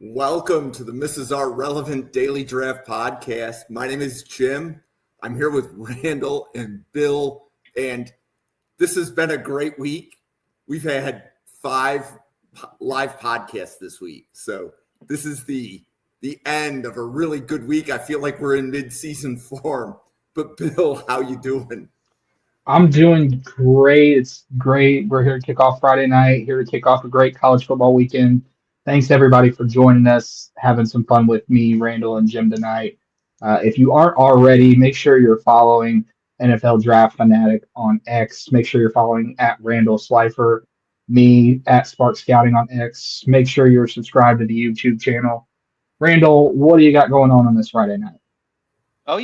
Welcome to the Mrs. R Relevant Daily Draft Podcast. My name is Jim. I'm here with Randall and Bill, and this has been a great week. We've had 5 live podcasts this week, so this is the end of a really good week. I feel like we're in mid-season form. But Bill, how you doing? I'm doing great. It's great. We're here to kick off Friday night, here to kick off a great college football weekend. Thanks everybody for joining us, having some fun with me, Randall, and Jim tonight. If you aren't already, make sure you're following NFL Draft Fanatic on X. Make sure you're following at Randall Slifer, me at Spark Scouting on X. Make sure you're subscribed to the YouTube channel. Randall, what do you got going on this Friday night? Oh,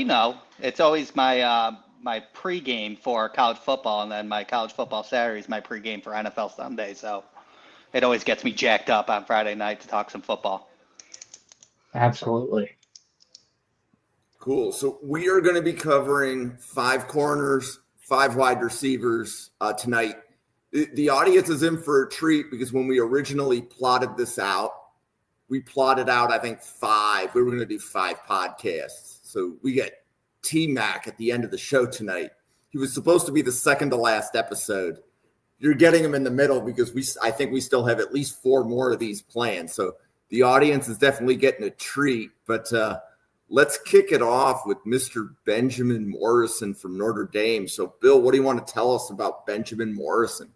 it's always my my pregame for college football, and then my college football Saturday is my pregame for NFL Sunday. So it always gets me jacked up on Friday night to talk some football. Absolutely. Cool. So we are going to be covering 5 corners, 5 wide receivers tonight. The audience is in for a treat because when we originally plotted this out, we plotted out, I think, 5. We were going to do 5 podcasts. So we get T-Mac at the end of the show tonight. He was supposed to be the second to last episode. You're getting him in the middle because I think we still have at least 4 more of these planned. So the audience is definitely getting a treat. But let's kick it off with Mr. Benjamin Morrison from Notre Dame. So, Bill, what do you want to tell us about Benjamin Morrison?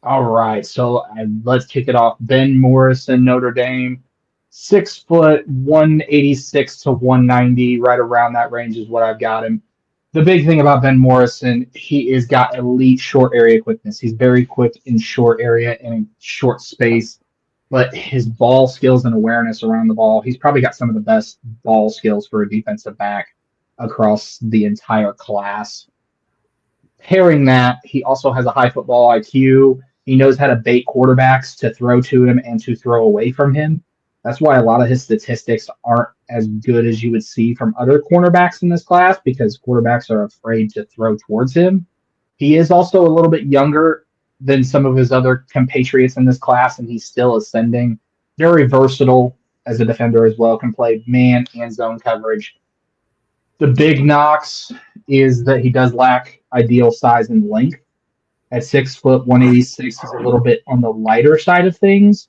All right, so let's kick it off. Ben Morrison, Notre Dame, 6 foot, 186 to 190, right around that range is what I've got him. The big thing about Ben Morrison, he has got elite short area quickness. He's very quick in short area and in short space, but his ball skills and awareness around the ball, he's probably got some of the best ball skills for a defensive back across the entire class. Pairing that, he also has a high football IQ. He knows how to bait quarterbacks to throw to him and to throw away from him. That's why a lot of his statistics aren't as good as you would see from other cornerbacks in this class because quarterbacks are afraid to throw towards him. He is also a little bit younger than some of his other compatriots in this class, and he's still ascending. Very versatile as a defender as well, can play man and zone coverage. The big knocks is that he does lack ideal size and length. At 6 foot, 186, he's a little bit on the lighter side of things.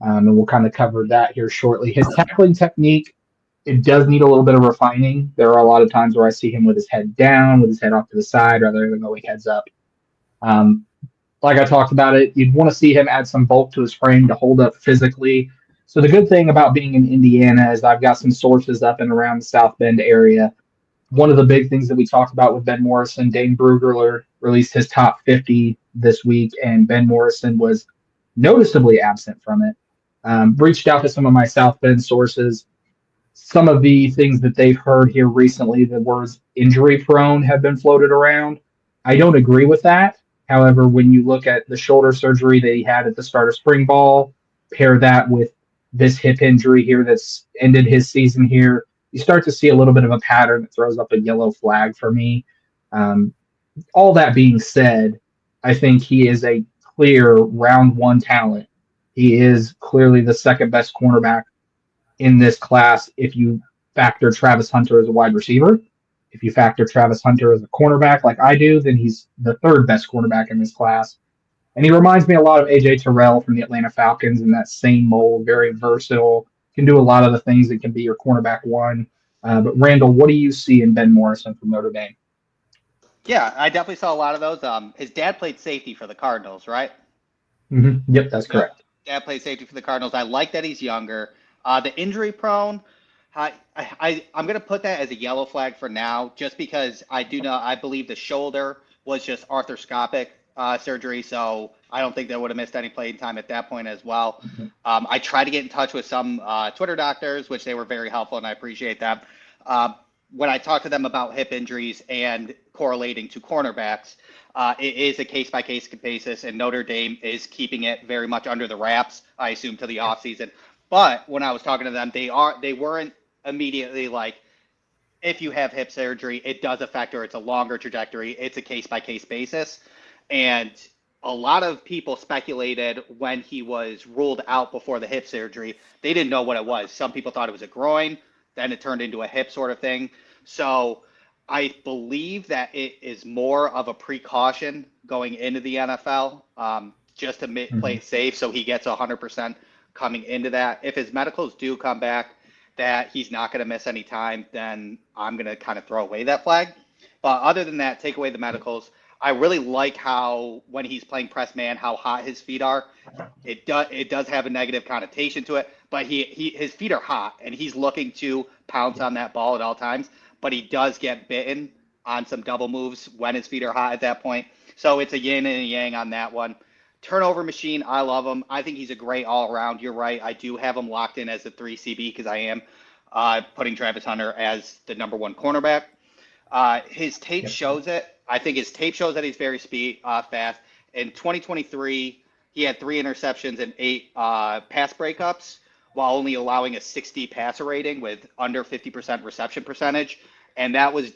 And we'll kind of cover that here shortly. His tackling technique, it does need a little bit of refining. There are a lot of times where I see him with his head down, with his head off to the side, rather than going heads up. Like I talked about it, you'd want to see him add some bulk to his frame to hold up physically. So the good thing about being in Indiana is I've got some sources up and around the South Bend area. One of the big things that we talked about with Ben Morrison, Dane Brugler released his top 50 this week, and Ben Morrison was noticeably absent from it. Reached out to some of my South Bend sources. Some of the things that they've heard here recently, the words injury prone have been floated around. I don't agree with that. However, when you look at the shoulder surgery that he had at the start of spring ball, pair that with this hip injury here that's ended his season here, you start to see a little bit of a pattern that throws up a yellow flag for me. All that being said, I think he is a clear round 1 talent. He is clearly the second best cornerback in this class if you factor Travis Hunter as a wide receiver. If you factor Travis Hunter as a cornerback like I do, then he's the 3rd best cornerback in this class. And he reminds me a lot of A.J. Terrell from the Atlanta Falcons in that same mold, very versatile, can do a lot of the things that can be your cornerback one. But Randall, what do you see in Ben Morrison from Notre Dame? Yeah, I definitely saw a lot of those. His dad played safety for the Cardinals, right? Mm-hmm. Yep, that's correct. Dad played safety for the Cardinals. I like that he's younger. The injury prone, I'm going to put that as a yellow flag for now, just because I believe the shoulder was just arthroscopic surgery, so I don't think they would have missed any playing time at that point as well. I tried to get in touch with some Twitter doctors, which they were very helpful, and I appreciate that. When I talked to them about hip injuries and correlating to cornerbacks, it is a case-by-case basis, and Notre Dame is keeping it very much under the wraps, I assume, to the offseason. But when I was talking to them, they weren't immediately like, if you have hip surgery, it does affect or it's a longer trajectory. It's a case-by-case basis. And a lot of people speculated when he was ruled out before the hip surgery, they didn't know what it was. Some people thought it was a groin, then it turned into a hip sort of thing. So I believe that it is more of a precaution going into the NFL, just to play it safe, so he gets 100% coming into that. If his medicals do come back that he's not going to miss any time, then I'm going to kind of throw away that flag. But other than that, take away the medicals. I really like how when he's playing press man, how hot his feet are. It does have a negative connotation to it, but his feet are hot, and he's looking to pounce on that ball at all times. But he does get bitten on some double moves when his feet are hot at that point. So it's a yin and a yang on that one. Turnover machine, I love him. I think he's a great all-around. You're right. I do have him locked in as the 3 CB because I am putting Travis Hunter as the number 1 cornerback. His tape shows it. I think his tape shows that he's very fast. In 2023, he had 3 interceptions and 8 pass breakups while only allowing a 60 passer rating with under 50% reception percentage. And that was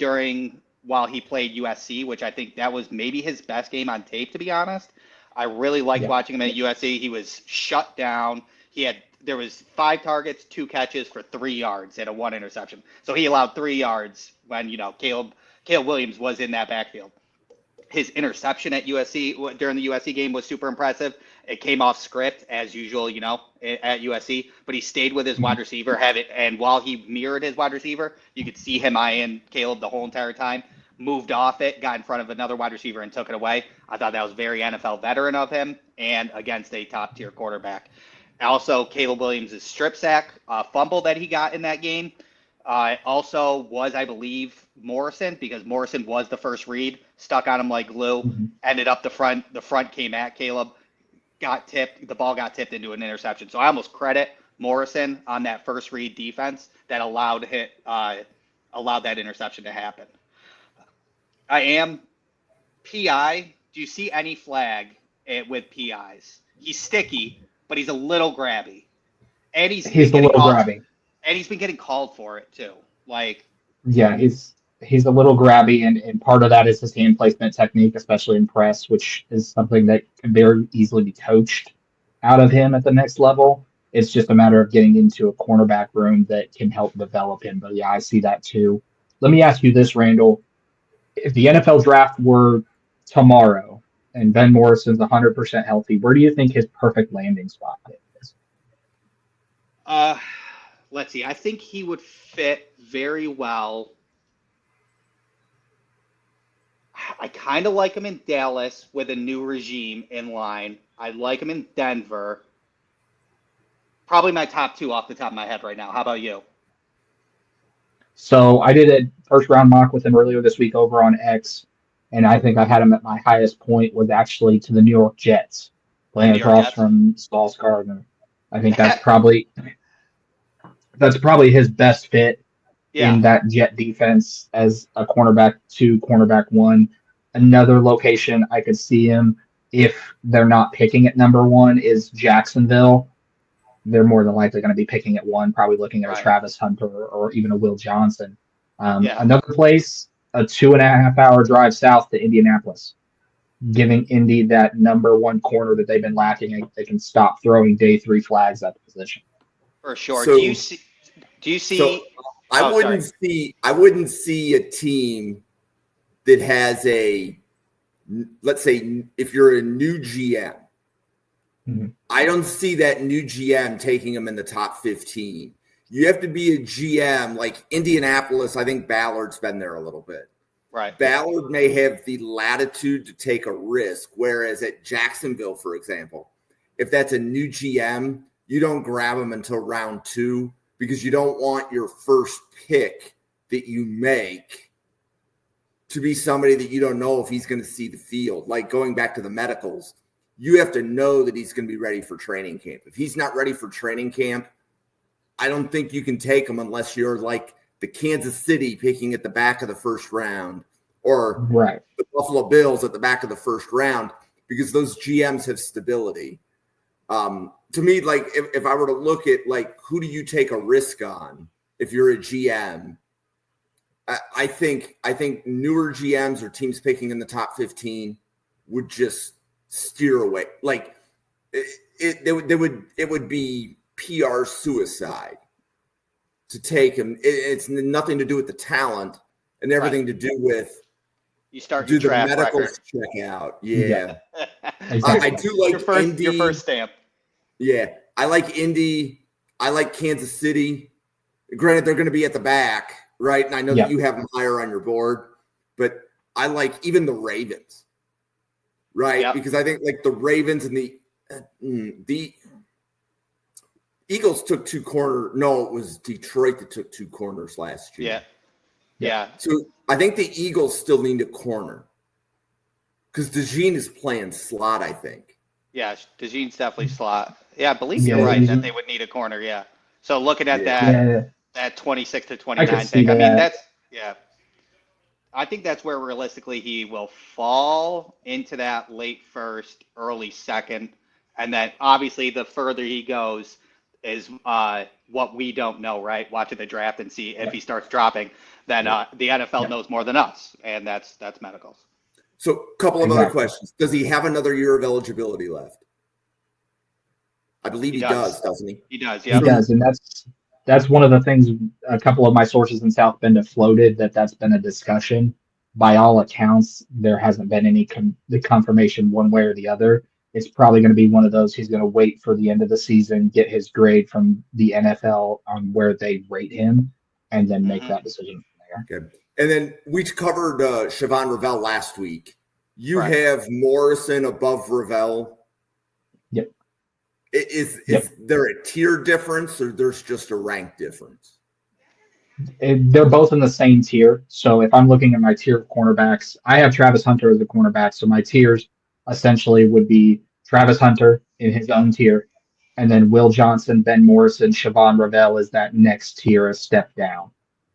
while he played USC, which I think that was maybe his best game on tape, to be honest. I really liked watching him at USC. He was shut down. There was 5 targets, 2 catches for 3 yards and a 1 interception. So he allowed 3 yards when, Caleb Williams was in that backfield. His interception at USC during the USC game was super impressive. It came off script as usual, at USC, but he stayed with his wide receiver, and while he mirrored his wide receiver, you could see him eyeing Caleb the whole entire time. Moved off it, got in front of another wide receiver and took it away. I thought that was very NFL veteran of him and against a top-tier quarterback. Also, Caleb Williams' strip sack fumble that he got in that game also was, I believe, Morrison, because Morrison was the first read, stuck on him like glue, ended up the front. The front came at Caleb, the ball got tipped into an interception. So I almost credit Morrison on that first read defense that allowed that interception to happen. I am PI. Do you see any flag with PIs? He's sticky, but he's a little grabby. And he's a little grabby. And he's been getting called for it too. He's a little grabby, and part of that is his hand placement technique, especially in press, which is something that can very easily be coached out of him at the next level. It's just a matter of getting into a cornerback room that can help develop him. But yeah, I see that too. Let me ask you this, Randall. If the NFL draft were tomorrow and Ben Morrison's 100% healthy, where do you think his perfect landing spot is? Let's see. I think he would fit very well. I kind of like him in Dallas with a new regime in line. I like him in Denver. Probably my top 2 off the top of my head right now. How about you? So I did a first-round mock with him earlier this week over on X, and I think I had him at my highest point was actually to the New York Jets, playing across from Sauce Gardner. I think that's probably his best fit in that Jet defense as a cornerback 2, cornerback 1. Another location I could see him if they're not picking at number 1 is Jacksonville. They're more than likely going to be picking at 1, probably looking at a Travis Hunter or even a Will Johnson. Another place, a 2.5-hour drive south to Indianapolis, giving Indy that number 1 corner that they've been lacking. They can stop throwing day 3 flags at the position. For sure. So, do you see? So I wouldn't see a team that has a let's say if you're a new GM, I don't see that new GM taking him in the top 15. You have to be a GM like Indianapolis. I think Ballard's been there a little bit. Right. Ballard may have the latitude to take a risk, whereas at Jacksonville, for example, if that's a new GM, you don't grab him until round 2 because you don't want your first pick that you make to be somebody that you don't know if he's going to see the field. Like going back to the medicals, you have to know that he's going to be ready for training camp. If he's not ready for training camp, I don't think you can take him unless you're like the Kansas City picking at the back of the first round or the Buffalo Bills at the back of the first round, because those GMs have stability. To me, like if I were to look at like who do you take a risk on if you're a GM, I think newer GMs or teams picking in the top 15 would just steer away. Like it would be PR suicide to take him. It's nothing to do with the talent and everything to do with you start do your the draft medicals record. check out. Yeah. Exactly. I do like Indy. Your first stamp. Yeah. I like Indy. I like Kansas City. Granted, they're going to be at the back, right? And I know that you have them higher on your board, but I like even the Ravens, right? Yep. Because I think like the Ravens and the Eagles took 2 corners. No, it was Detroit that took 2 corners last year. Yeah. So I think the Eagles still need a corner because DeJean is playing slot, I think. Yeah, DeJean's definitely slot. Yeah, I believe you're right that they would need a corner. Yeah. So looking at that 26 to 29 pick, I mean, I think that's where realistically he will fall into that late first, early second. And then obviously the further he goes is what we don't know, right? Watching the draft and see if he starts dropping, then the NFL knows more than us, and that's medicals. So a couple of other questions. Does he have another year of eligibility left? I believe he does, doesn't he? He does, yeah. He does, and that's one of the things a couple of my sources in South Bend have floated, that's been a discussion. By all accounts, there hasn't been any the confirmation one way or the other. It's probably going to be one of those he's going to wait for the end of the season, get his grade from the NFL on where they rate him, and then make that decision from there. Okay. And then we covered Siobhan Ravel last week. You have Morrison above Ravel. Yep. Is there a tier difference or there's just a rank difference? They're both in the same tier. So if I'm looking at my tier of cornerbacks, I have Travis Hunter as a cornerback. So my tiers essentially would be Travis Hunter in his own tier, and then Will Johnson, Ben Morrison, Siobhan Ravel is that next tier, a step down.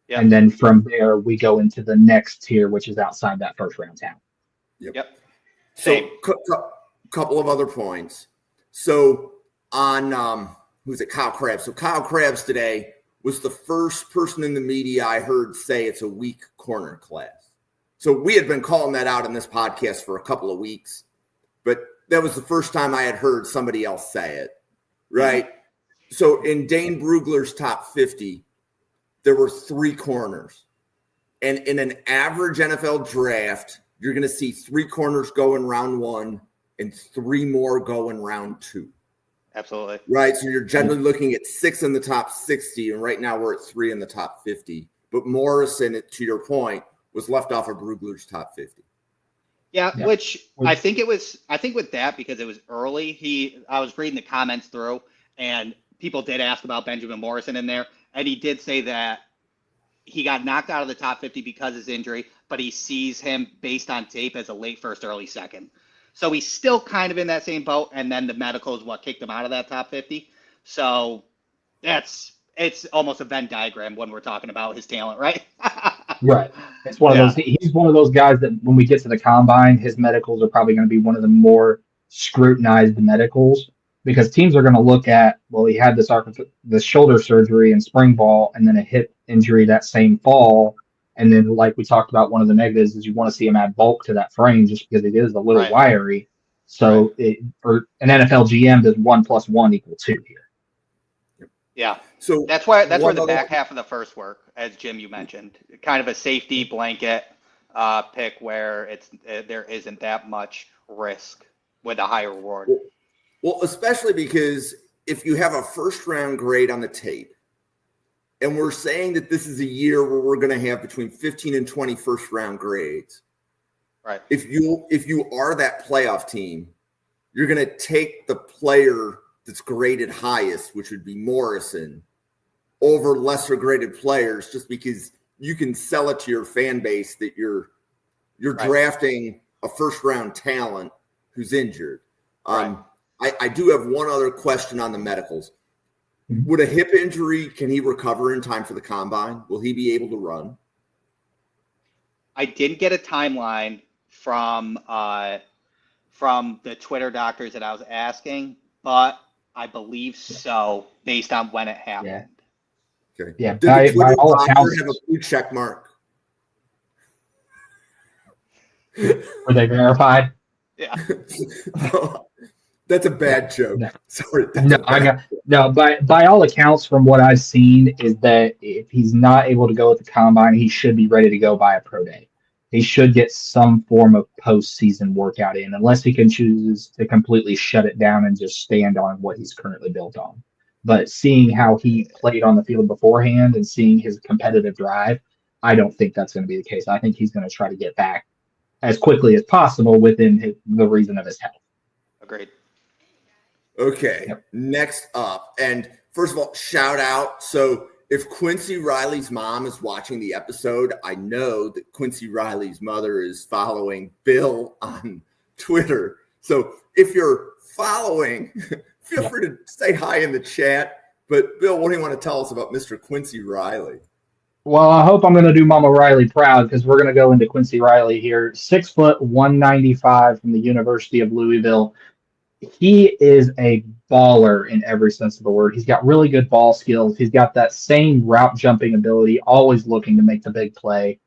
Yep. And then from there, we go into the next tier, which is outside that first round town. Yep. So couple of other points. So on who's it? Kyle Krabs. So Kyle Krabs today was the first person in the media I heard say it's a weak corner class. So we had been calling that out in this podcast for a couple of weeks, but that was the first time I had heard somebody else say it, right? So in Dane Brugler's top 50, there were 3 corners. And in an average NFL draft, you're going to see 3 corners go in round 1 and 3 more go in round 2. Absolutely. Right. So you're generally looking at 6 in the top 60. And right now we're at 3 in the top 50. But Morrison, to your point, was left off of Brugler's top 50. Yeah, which I think with that, because it was early, I was reading the comments through and people did ask about Benjamin Morrison in there. And he did say that he got knocked out of the top 50 because of his injury, but he sees him based on tape as a late first, early second. So he's still kind of in that same boat. And then the medical is what kicked him out of that top 50. So it's almost a Venn diagram when we're talking about his talent, right? Right. It's one of those. He's one of those guys that when we get to the combine, his medicals are probably going to be one of the more scrutinized medicals, because teams are going to look at, well, he had this shoulder surgery in spring ball and then a hip injury that same fall. And then, like we talked about, one of the negatives is you want to see him add bulk to that frame just because it is a little wiry. So for an NFL GM, does 1 + 1 = 2 here. Yeah. So that's where the back half of the first work, as Jim, you mentioned, kind of a safety blanket. pick where there isn't that much risk with a higher reward. Well, especially because if you have a first-round grade on the tape, and we're saying that this is a year where we're going to have between 15 and 20 first-round grades, right? If you are that playoff team, you're going to take the player that's graded highest, which would be Morrison, over lesser graded players, just because you can sell it to your fan base that you're right. drafting a first-round talent who's injured. Right. I do have one other question on the medicals. Would a hip injury, can he recover in time for the combine? Will he be able to run? I didn't get a timeline from the Twitter doctors that I was asking, but I believe so based on when it happened. Yeah. Okay. Yeah. Did the Twitter doctor have a blue check mark? Were they verified? Yeah. That's a bad joke. No. Sorry. By all accounts, from what I've seen, is that if he's not able to go at the combine, he should be ready to go by a pro day. He should get some form of postseason workout in, unless he can choose to completely shut it down and just stand on what he's currently built on. But seeing how he played on the field beforehand and seeing his competitive drive, I don't think that's going to be the case. I think he's going to try to get back as quickly as possible within the reason of his health. Agreed. Okay, Yep. Next up, and first of all, shout out. So if Quincy Riley's mom is watching the episode, I know that Quincy Riley's mother is following Bill on Twitter. So if you're following, feel free to say hi in the chat. But Bill, what do you want to tell us about Mr. Quincy Riley? Well, I hope I'm going to do Mama Riley proud, because we're going to go into Quincy Riley here. 6 foot, 195 from the University of Louisville. He is a baller in every sense of the word. He's got really good ball skills. He's got that same route jumping ability, always looking to make the big play.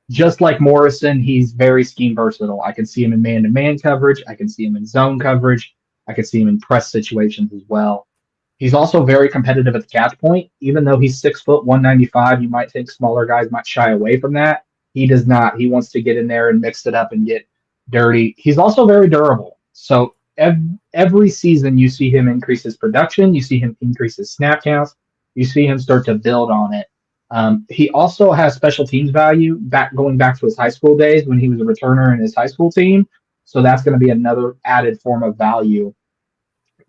Just like Morrison, he's very scheme versatile. I can see him in man-to-man coverage. I can see him in zone coverage. I can see him in press situations as well. He's also very competitive at the catch point. Even though he's 6 foot, 195, you might think smaller guys might shy away from that. He does not. He wants to get in there and mix it up and get dirty. He's also very durable. So every season you see him increase his production, you see him increase his snap counts, you see him start to build on it. He also has special teams value going back to his high school days when he was a returner in his high school team. So that's going to be another added form of value.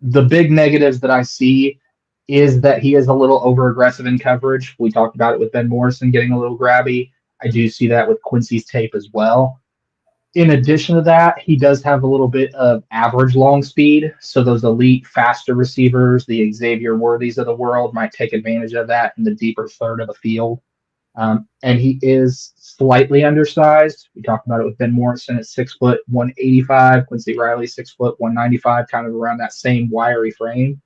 The big negatives that I see is that he is a little over aggressive in coverage. We talked about it with Ben Morrison getting a little grabby. I do see that with Quincy's tape as well. In addition to that, he does have a little bit of average long speed. So those elite, faster receivers, the Xavier Worthies of the world, might take advantage of that in the deeper third of the field. And he is slightly undersized. We talked about it with Ben Morrison at 6 foot, 185. Quincy Riley, 6 foot, 195, kind of around that same wiry frame.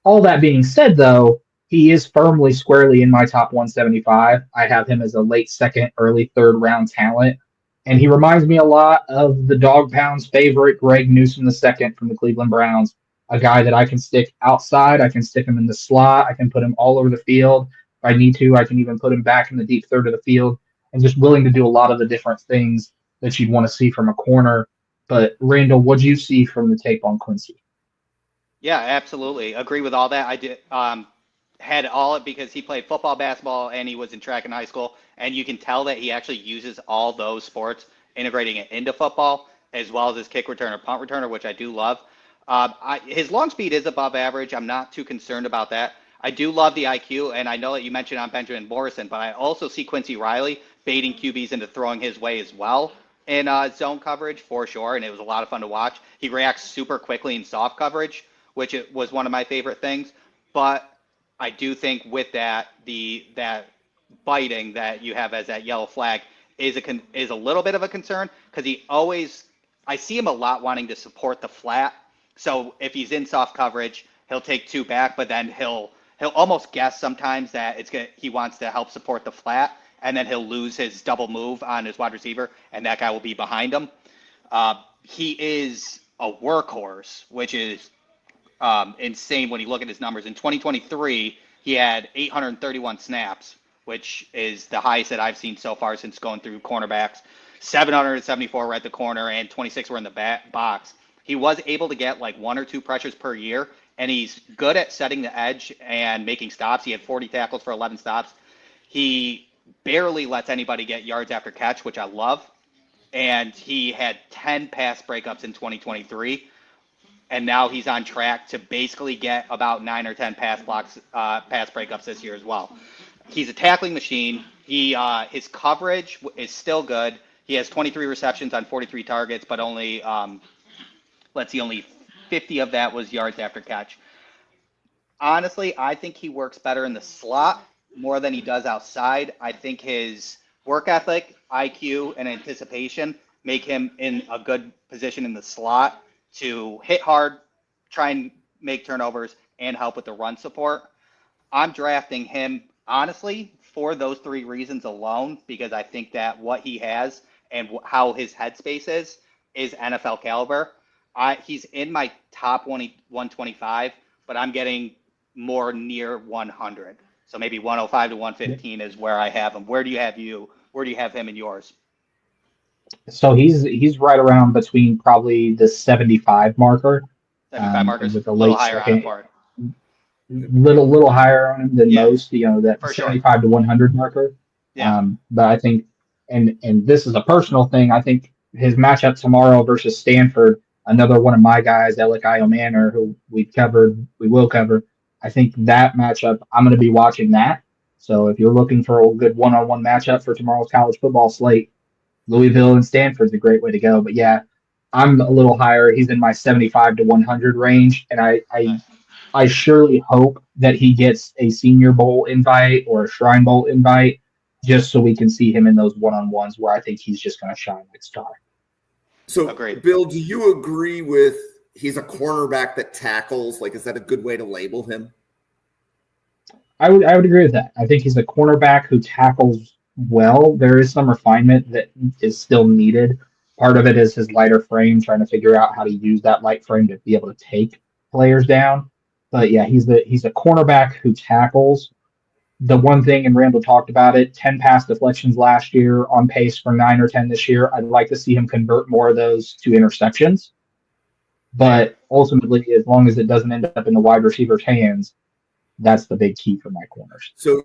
All that being said, though, he is firmly squarely in my top 175. I have him as a late second, early third round talent. And he reminds me a lot of the Dog Pound's favorite, Greg Newsome II from the Cleveland Browns, a guy that I can stick outside. I can stick him in the slot. I can put him all over the field. If I need to, I can even put him back in the deep third of the field, and just willing to do a lot of the different things that you'd want to see from a corner. But Randall, what do you see from the tape on Quincy? Yeah, absolutely. Agree with all that. I did had all it because he played football, basketball, and he was in track in high school. And you can tell that he actually uses all those sports, integrating it into football, as well as his kick returner, punt returner, which I do love. His long speed is above average. I'm not too concerned about that. I do love the IQ, and I know that you mentioned on Benjamin Morrison, but I also see Quincy Riley baiting QBs into throwing his way as well in zone coverage for sure, and it was a lot of fun to watch. He reacts super quickly in soft coverage, which it was one of my favorite things. But I do think with that, that biting that you have as that yellow flag is a little bit of a concern, because I see him a lot wanting to support the flat. So if he's in soft coverage, he'll take two back, but then he'll almost guess sometimes that he wants to help support the flat, and then he'll lose his double move on his wide receiver, and that guy will be behind him. He is a workhorse, which is insane when you look at his numbers. In 2023, he had 831 snaps, which is the highest that I've seen so far since going through cornerbacks. 774 were at the corner and 26 were in the box. He was able to get like 1 or 2 pressures per year, and he's good at setting the edge and making stops. He had 40 tackles for 11 stops. He barely lets anybody get yards after catch, which I love. And he had 10 pass breakups in 2023. And now he's on track to basically get about 9 or 10 pass breakups this year as well. He's a tackling machine. His coverage is still good. He has 23 receptions on 43 targets, but only 50 of that was yards after catch. Honestly, I think he works better in the slot more than he does outside. I think his work ethic, IQ, and anticipation make him in a good position in the slot to hit hard, try and make turnovers, and help with the run support. I'm drafting him, honestly, for those 3 reasons alone, because I think that what he has and how his headspace is NFL caliber. He's in my top 125, but I'm getting more near 100. So maybe 105 to 115 is where I have him. Where do you have him in yours? So he's right around between probably the 75 marker. 75 markers, with a little higher on the part. Little higher on him than most, that for 75 to 100 marker. Yeah. But I think, and this is a personal thing, I think his matchup tomorrow versus Stanford, another one of my guys, Elikayo Manor, who we will cover. I think that matchup, I'm going to be watching that. So if you're looking for a good one-on-one matchup for tomorrow's college football slate, Louisville and Stanford's a great way to go. But yeah, I'm a little higher. He's in my 75 to 100 range, and I surely hope that he gets a Senior Bowl invite or a Shrine Bowl invite, just so we can see him in those one-on-ones where I think he's just going to shine like a star. So, Agreed. Bill, do you agree with he's a cornerback that tackles? Like, is that a good way to label him? I would agree with that. I think he's a cornerback who tackles well. There is some refinement that is still needed. Part of it is his lighter frame, trying to figure out how to use that light frame to be able to take players down. But yeah, he's a cornerback who tackles. The one thing, and Randall talked about it, 10 pass deflections last year, on pace for 9 or 10 this year. I'd like to see him convert more of those to interceptions. But ultimately, as long as it doesn't end up in the wide receiver's hands, that's the big key for my corners. So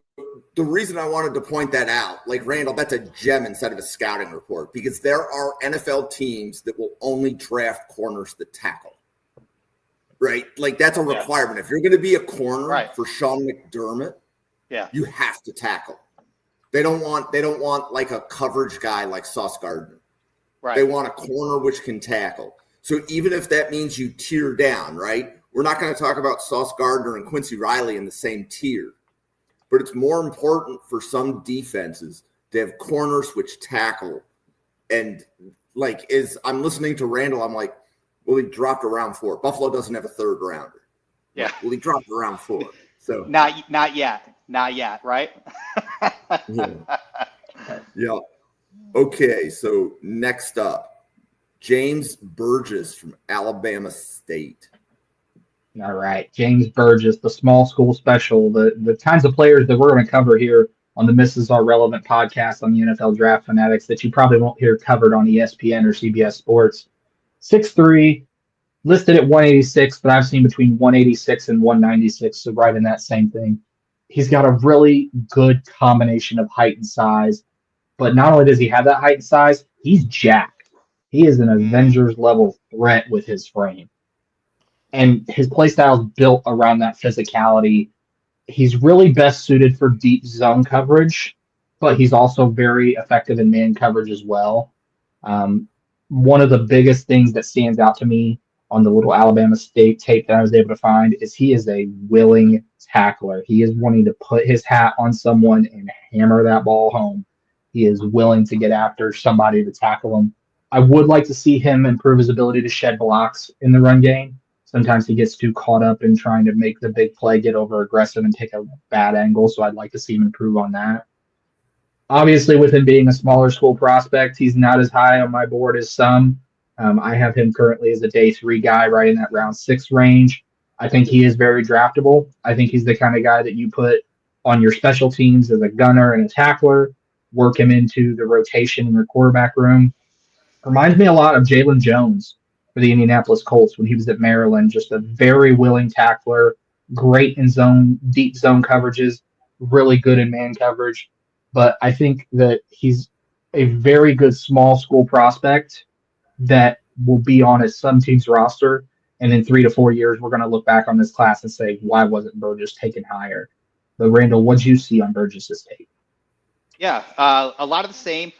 the reason I wanted to point that out, like Randall, that's a gem instead of a scouting report, because there are NFL teams that will only draft corners that tackle. Right? Like that's a requirement. If you're going to be a corner for Sean McDermott, you have to tackle. They don't want like a coverage guy like Sauce Gardner. Right. They want a corner which can tackle. So even if that means you tier down, right? We're not going to talk about Sauce Gardner and Quincy Riley in the same tier. But it's more important for some defenses to have corners which tackle. And like I'm listening to Randall, I'm like, well, he dropped a round 4. Buffalo doesn't have a 3rd rounder. Yeah. Well, he dropped a round 4. So not yet, right? Yeah. Okay, so next up, James Burgess from Alabama State. All right, James Burgess, the small school special, the kinds of players that we're going to cover here on the Mrs. Are Relevant podcast on the NFL Draft Fanatics that you probably won't hear covered on ESPN or CBS Sports. 6'3", listed at 186, but I've seen between 186 and 196, so right in that same thing. He's got a really good combination of height and size, but not only does he have that height and size, he's jacked. He is an Avengers-level threat with his frame. And his play style is built around that physicality. He's really best suited for deep zone coverage, but he's also very effective in man coverage as well. One of the biggest things that stands out to me on the little Alabama State tape that I was able to find is he is a willing tackler. He is wanting to put his hat on someone and hammer that ball home. He is willing to get after somebody to tackle him. I would like to see him improve his ability to shed blocks in the run game. Sometimes he gets too caught up in trying to make the big play, get over aggressive, and take a bad angle, so I'd like to see him improve on that. Obviously, with him being a smaller school prospect, he's not as high on my board as some. I have him currently as a day 3 guy right in that round 6 range. I think he is very draftable. I think he's the kind of guy that you put on your special teams as a gunner and a tackler, work him into the rotation in your quarterback room. Reminds me a lot of Jalen Jones for the Indianapolis Colts when he was at Maryland. Just a very willing tackler, great in zone, deep zone coverages, really good in man coverage. But I think that he's a very good small school prospect that will be on some team's roster. And in 3 to 4 years, we're going to look back on this class and say, why wasn't Burgess taken higher? But Randall, what did you see on Burgess's tape? Yeah, a lot of the same.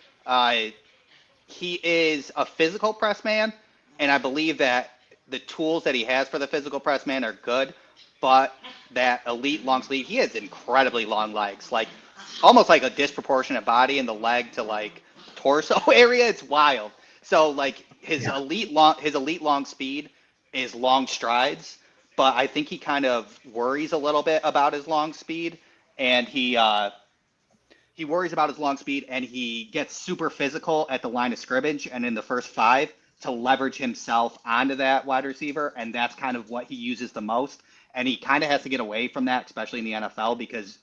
He is a physical press man, and I believe that the tools that he has for the physical press man are good, but that elite long sleeve, he has incredibly long legs, like almost like a disproportionate body in the leg to like torso area. It's wild. So like his elite long speed is long strides, but I think he kind of worries a little bit about his long speed, and he worries about his long speed, and he gets super physical at the line of scrimmage and in the first 5 to leverage himself onto that wide receiver, and that's kind of what he uses the most. And he kind of has to get away from that, especially in the NFL, because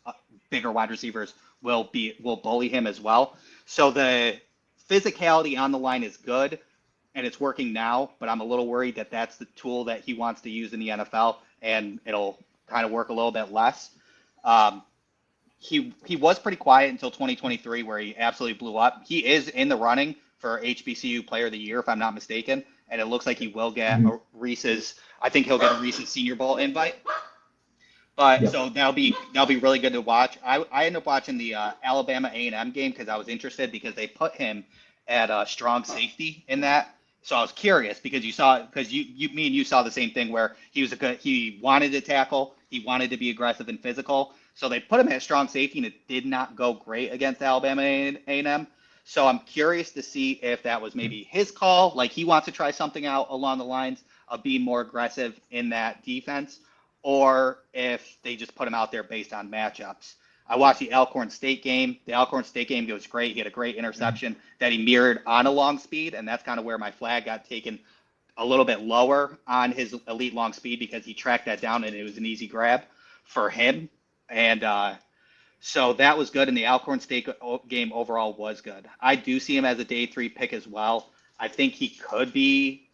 bigger wide receivers will bully him as well. So the physicality on the line is good, and it's working now, but I'm a little worried that that's the tool that he wants to use in the NFL, and it'll kind of work a little bit less. He was pretty quiet until 2023, where he absolutely blew up. He is in the running for HBCU Player of the Year, if I'm not mistaken, and it looks like he will get a Reese's. I think he'll get a Reese's Senior Bowl invite. But so that'll be really good to watch. I ended up watching the Alabama A&M game because I was interested, because they put him at a strong safety in that. So I was curious because me and you saw the same thing, where he wanted to tackle, he wanted to be aggressive and physical. So they put him at strong safety, and it did not go great against Alabama A&M. So I'm curious to see if that was maybe his call, like he wants to try something out along the lines of being more aggressive in that defense, or if they just put him out there based on matchups. I watched the Alcorn State game. The Alcorn State game goes great. He had a great interception that he mirrored on a long speed, and that's kind of where my flag got taken a little bit lower on his elite long speed, because he tracked that down and it was an easy grab for him. And so that was good, and the Alcorn State game overall was good. I do see him as a day 3 pick as well. I think he could be,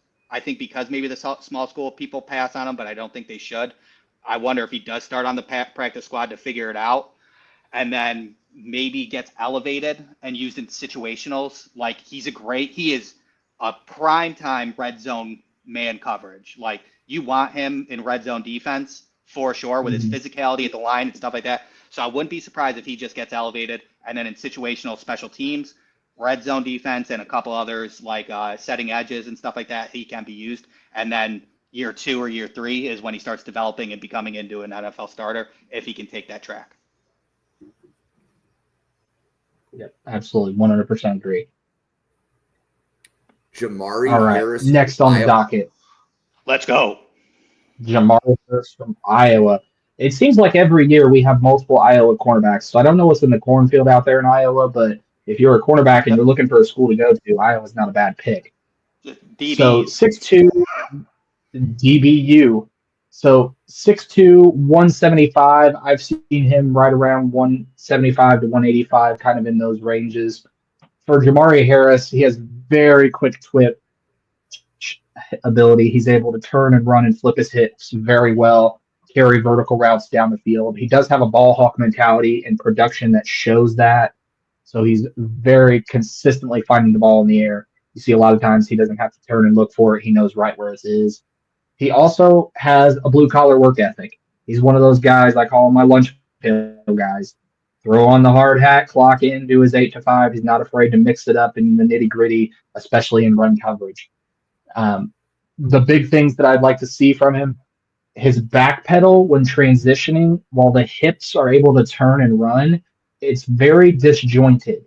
because maybe the small school people pass on him, but I don't think they should. I wonder if he does start on the practice squad to figure it out, and then maybe gets elevated and used in situationals. Like he is a prime time red zone man coverage. Like you want him in red zone defense for sure, with his physicality at the line and stuff like that. So I wouldn't be surprised if he just gets elevated, and then in situational special teams, red zone defense, and a couple others like setting edges and stuff like that, he can be used. And then year 2 or year 3 is when he starts developing and becoming into an NFL starter, if he can take that track. Yep, absolutely, 100% agree. Jermari Harris. Next on the docket. Let's go. Jermari Harris from Iowa. It seems like every year we have multiple Iowa cornerbacks. So I don't know what's in the cornfield out there in Iowa, but if you're a cornerback and you're looking for a school to go to, Iowa's not a bad pick. DBs. So 6'2", DBU. So 6'2", 175. I've seen him right around 175 to 185, kind of in those ranges. For Jermari Harris, he has very quick twitch ability. He's able to turn and run and flip his hips very well, carry vertical routes down the field. He does have a ball hawk mentality and production that shows that. So he's very consistently finding the ball in the air. You see a lot of times he doesn't have to turn and look for it. He knows right where it is. He also has a blue-collar work ethic. He's one of those guys, I call him my lunch pail guys. Throw on the hard hat, clock in, do his 8 to 5. He's not afraid to mix it up in the nitty-gritty, especially in run coverage. The big things that I'd like to see from him, his back pedal when transitioning, while the hips are able to turn and run, it's very disjointed.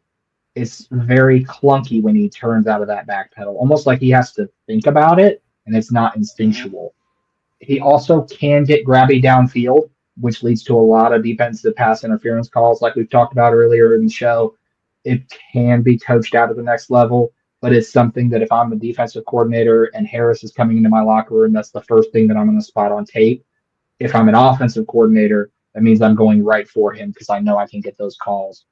It's very clunky when he turns out of that back pedal, almost like he has to think about it, and it's not instinctual. He also can get grabby downfield, which leads to a lot of defensive pass interference calls, like we've talked about earlier in the show. It can be coached out of the next level, but it's something that if I'm a defensive coordinator and Harris is coming into my locker room, that's the first thing that I'm going to spot on tape. If I'm an offensive coordinator, that means I'm going right for him because I know I can get those calls.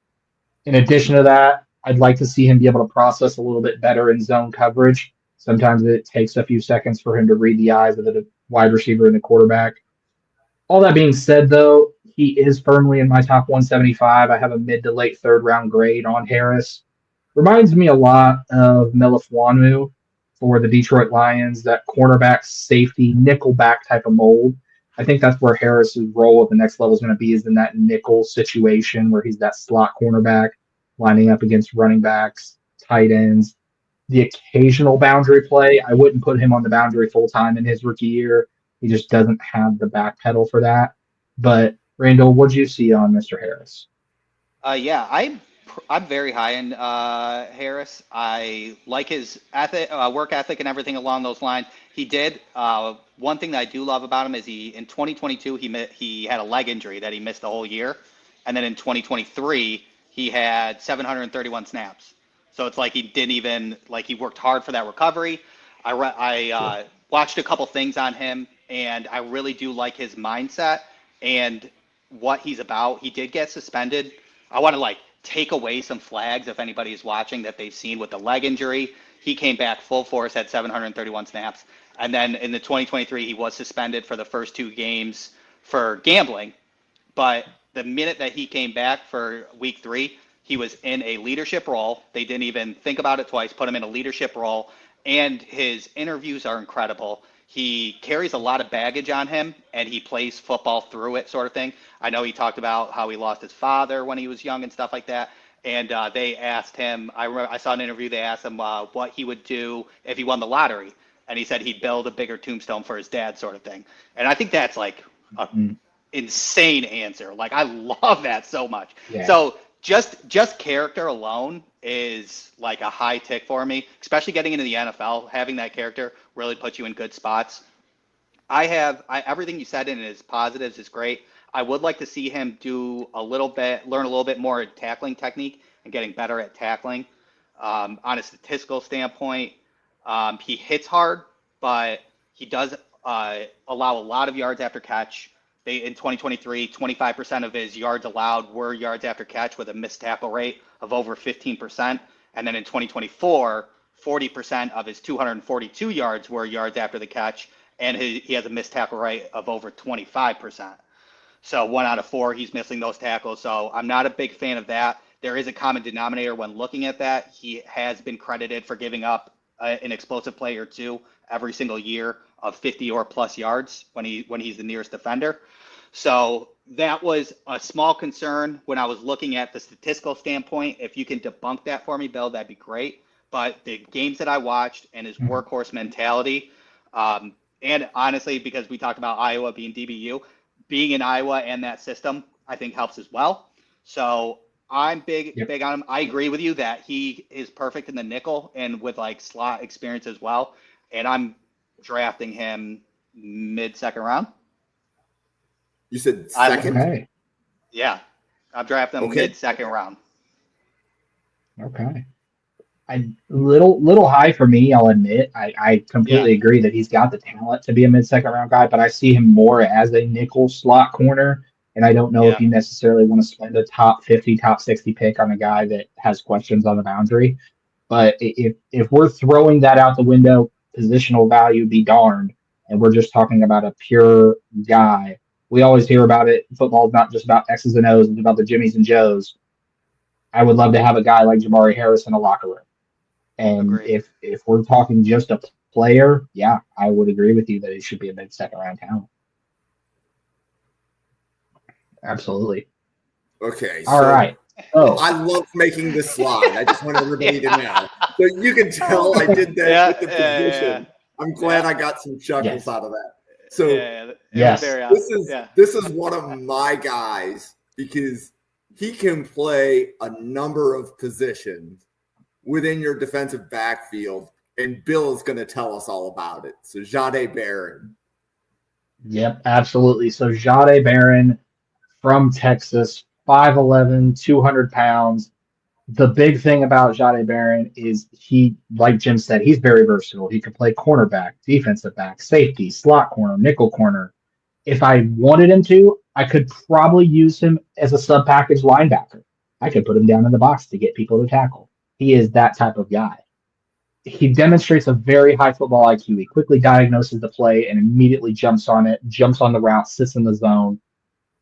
In addition to that, I'd like to see him be able to process a little bit better in zone coverage. Sometimes it takes a few seconds for him to read the eyes of the wide receiver and the quarterback. All that being said, though, he is firmly in my top 175. I have a mid to late third round grade on Harris. Reminds me a lot of Melifuanu for the Detroit Lions, that cornerback, safety, nickel back type of mold. I think that's where Harris's role at the next level is going to be, is in that nickel situation where he's that slot cornerback lining up against running backs, tight ends, the occasional boundary play. I wouldn't put him on the boundary full time in his rookie year. He just doesn't have the back pedal for that. But Randall, what do you see on Mr. Harris? Yeah, I'm very high in Harris. I like his work ethic and everything along those lines. He did one thing that I do love about him is in 2022 he had a leg injury that he missed the whole year, and then in 2023 he had 731 snaps. So it's like he didn't even he worked hard for that recovery. I watched a couple things on him, and I really do like his mindset and what he's about. He did get suspended. I want to take away some flags if anybody is watching that they've seen with the leg injury. He came back full force, had 731 snaps. And then in the 2023, he was suspended for the first 2 games for gambling. But the minute that he came back for week 3, he was in a leadership role. They didn't even think about it twice, put him in a leadership role. And his interviews are incredible. He carries a lot of baggage on him, and he plays football through it, sort of thing. I know he talked about how he lost his father when he was young and stuff like that. And they asked him, I saw an interview, they asked him what he would do if he won the lottery. And he said he'd build a bigger tombstone for his dad, sort of thing. And I think that's an insane answer. I love that so much. Yeah. So just character alone is a high tick for me, especially getting into the NFL. Having that character really puts you in good spots. Everything you said in his positives is great. I would like to see him learn a little bit more tackling technique and getting better at tackling. On a statistical standpoint, he hits hard, but he does allow a lot of yards after catch. In 2023, 25% of his yards allowed were yards after catch, with a missed tackle rate of over 15%. And then in 2024, 40% of his 242 yards were yards after the catch, and he has a missed tackle rate of over 25%. So 1 out of 4, he's missing those tackles. So I'm not a big fan of that. There is a common denominator when looking at that. He has been credited for giving up an explosive play or 2 every single year of 50 or plus yards when he's the nearest defender. So that was a small concern when I was looking at the statistical standpoint. If you can debunk that for me, Bill, that'd be great. But the games that I watched and his workhorse mentality, and honestly, because we talked about Iowa being DBU, being in Iowa and that system, I think helps as well. So I'm big on him. I agree with you that he is perfect in the nickel and with slot experience as well. And I'm drafting him mid-second round. You said second? Okay. Yeah. I'm drafting him mid-second round. Okay. A little high for me, I'll admit. I completely agree that he's got the talent to be a mid-second round guy, but I see him more as a nickel slot corner. And I don't know if you necessarily want to spend a top 50, top 60 pick on a guy that has questions on the boundary. But if we're throwing that out the window, positional value be darned, and we're just talking about a pure guy. We always hear about it. Football is not just about X's and O's. It's about the Jimmies and Joes. I would love to have a guy like Jermari Harris in a locker room. And if we're talking just a player, yeah, I would agree with you that it should be a mid-second round talent. Absolutely. Okay. All right. Oh, I love making this slide. I just want everybody to know. So you can tell I did that with the position. I'm glad I got some chuckles out of that. So this is one of my guys because he can play a number of positions within your defensive backfield, and Bill is going to tell us all about it. So Jahdae Barron. Yep, absolutely. So Jahdae Barron from Texas, 5'11", 200 pounds. The big thing about Jahdae Barron is he, like Jim said, he's very versatile. He can play cornerback, defensive back, safety, slot corner, nickel corner. If I wanted him to, I could probably use him as a sub-package linebacker. I could put him down in the box to get people to tackle. He is that type of guy. He demonstrates a very high football IQ. He quickly diagnoses the play and immediately jumps on it, jumps on the route, sits in the zone.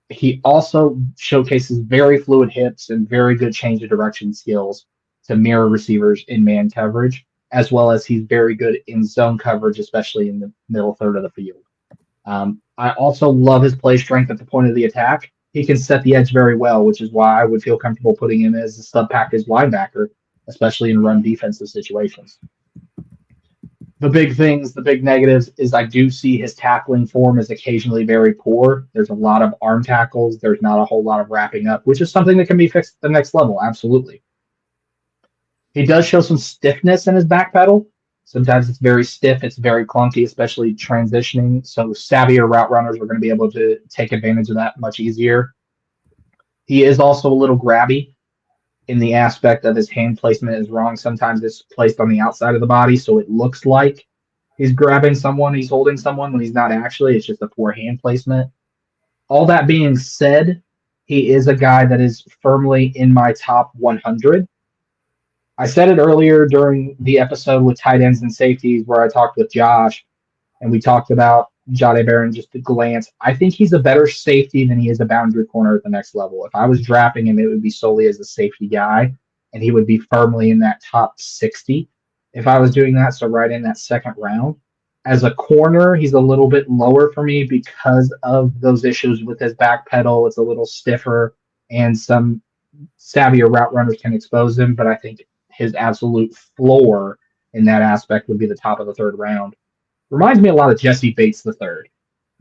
He also showcases very fluid hips and very good change of direction skills to mirror receivers in man coverage, as well as he's very good in zone coverage, especially in the middle third of the field. I also love his play strength at the point of the attack. He can set the edge very well, which is why I would feel comfortable putting him as a sub-package linebacker, especially in run defensive situations. The big things, the big negatives is I do see his tackling form is occasionally very poor. There's a lot of arm tackles. There's not a whole lot of wrapping up, which is something that can be fixed at the next level. Absolutely. He does show some stiffness in his back pedal. Sometimes it's very stiff. It's very clunky, especially transitioning. So savvier route runners are going to be able to take advantage of that much easier. He is also a little grabby in the aspect of his hand placement is wrong. Sometimes it's placed on the outside of the body, so it looks like he's grabbing someone, he's holding someone when he's not actually. It's just a poor hand placement. All that being said, he is a guy that is firmly in my top 100. I said it earlier during the episode with tight ends and safeties where I talked with Josh, and we talked about Jahdae Barron just a glance. I think he's a better safety than he is a boundary corner at the next level. If I was drafting him, it would be solely as a safety guy, and he would be firmly in that top 60 if I was doing that, so right in that second round. As a corner, he's a little bit lower for me because of those issues with his back pedal. It's a little stiffer, and some savvier route runners can expose him, but I think his absolute floor in that aspect would be the top of the third round. Reminds me a lot of Jesse Bates III.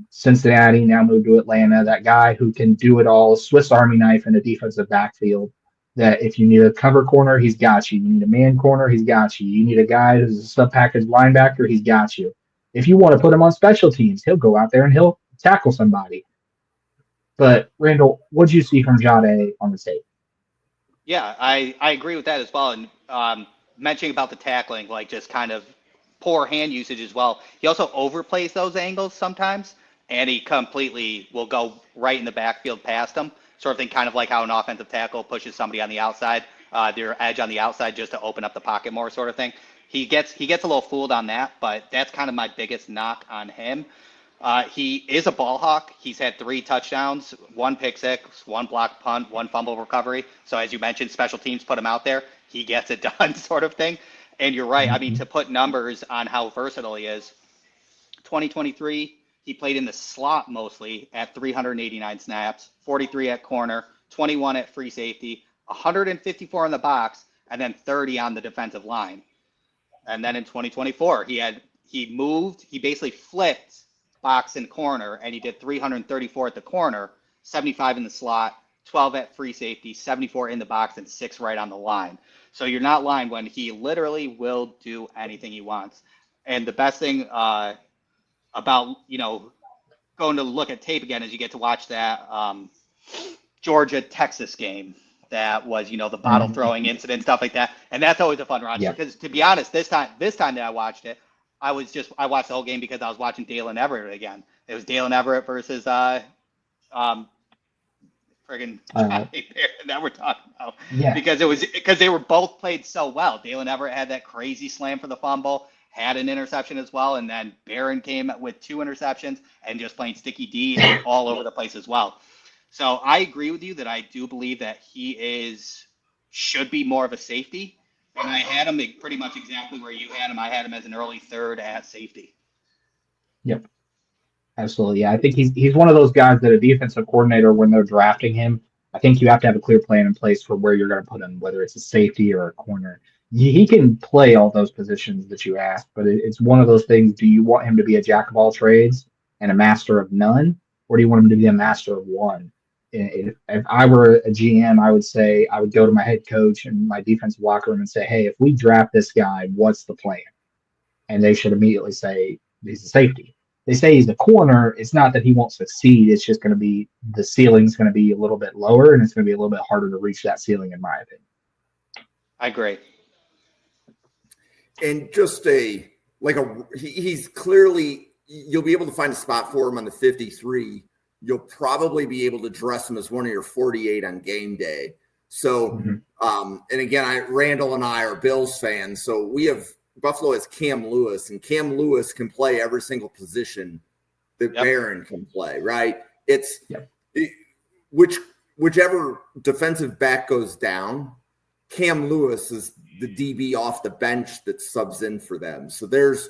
Cincinnati, now moved to Atlanta. That guy who can do it all, Swiss Army knife in a defensive backfield. That if you need a cover corner, he's got you. You need a man corner, he's got you. You need a guy who's a sub-package linebacker, he's got you. If you want to put him on special teams, he'll go out there and he'll tackle somebody. But, Randall, what did you see from Jahdae on the tape? Yeah, I agree with that as well. And mentioning about the tackling, like just kind of poor hand usage as well. He also overplays those angles sometimes, and he completely will go right in the backfield past them. Sort of thing, kind of like how an offensive tackle pushes somebody on the outside, their edge on the outside just to open up the pocket more, sort of thing. He gets a little fooled on that, but that's kind of my biggest knock on him. He is a ball hawk. He's had 3 touchdowns, 1 pick six, 1 block punt, 1 fumble recovery. So as you mentioned, special teams put him out there. He gets it done, sort of thing. And you're right. I mean, to put numbers on how versatile he is, 2023, he played in the slot mostly at 389 snaps, 43 at corner, 21 at free safety, 154 in the box, and then 30 on the defensive line. And then in 2024, he basically flipped box and corner, and he did 334 at the corner, 75 in the slot, 12 at free safety, 74 in the box, and 6 right on the line. So you're not lying when he literally will do anything he wants. And the best thing about, going to look at tape again is you get to watch that Georgia-Texas game that was, the bottle throwing incident, stuff like that. And that's always a fun watch. Because to be honest, this time that I watched it, I watched the whole game because I was watching Dalen Everett again. It was Dalen Everett versus friggin' Jahdae Barron that we're talking about. Yeah. Because they were both played so well. Dalen Everett had that crazy slam for the fumble, had an interception as well, and then Barron came with 2 interceptions and just playing sticky D and all over the place as well. So I agree with you that I do believe that he should be more of a safety. And I had him pretty much exactly where you had him. I had him as an early third at safety. Yep. Absolutely. Yeah, I think he's one of those guys that a defensive coordinator, when they're drafting him, I think you have to have a clear plan in place for where you're going to put him, whether it's a safety or a corner. He can play all those positions that you asked, but it's one of those things. Do you want him to be a jack of all trades and a master of none, or do you want him to be a master of one? If I were a GM, I would say I would go to my head coach and my defensive locker room and say, hey, if we draft this guy, what's the plan? And they should immediately say he's a safety. They say he's a corner. It's not that he won't succeed. It's just going to be the ceiling's going to be a little bit lower, and it's going to be a little bit harder to reach that ceiling, in my opinion. I agree. And just he's clearly, you'll be able to find a spot for him on the 53. You'll probably be able to dress him as one of your 48 on game day. So, and again, Randall and I are Bills fans. So we have Buffalo has Cam Lewis, and Cam Lewis can play every single position that Barron can play, right? It's whichever defensive back goes down, Cam Lewis is the DB off the bench that subs in for them. So there's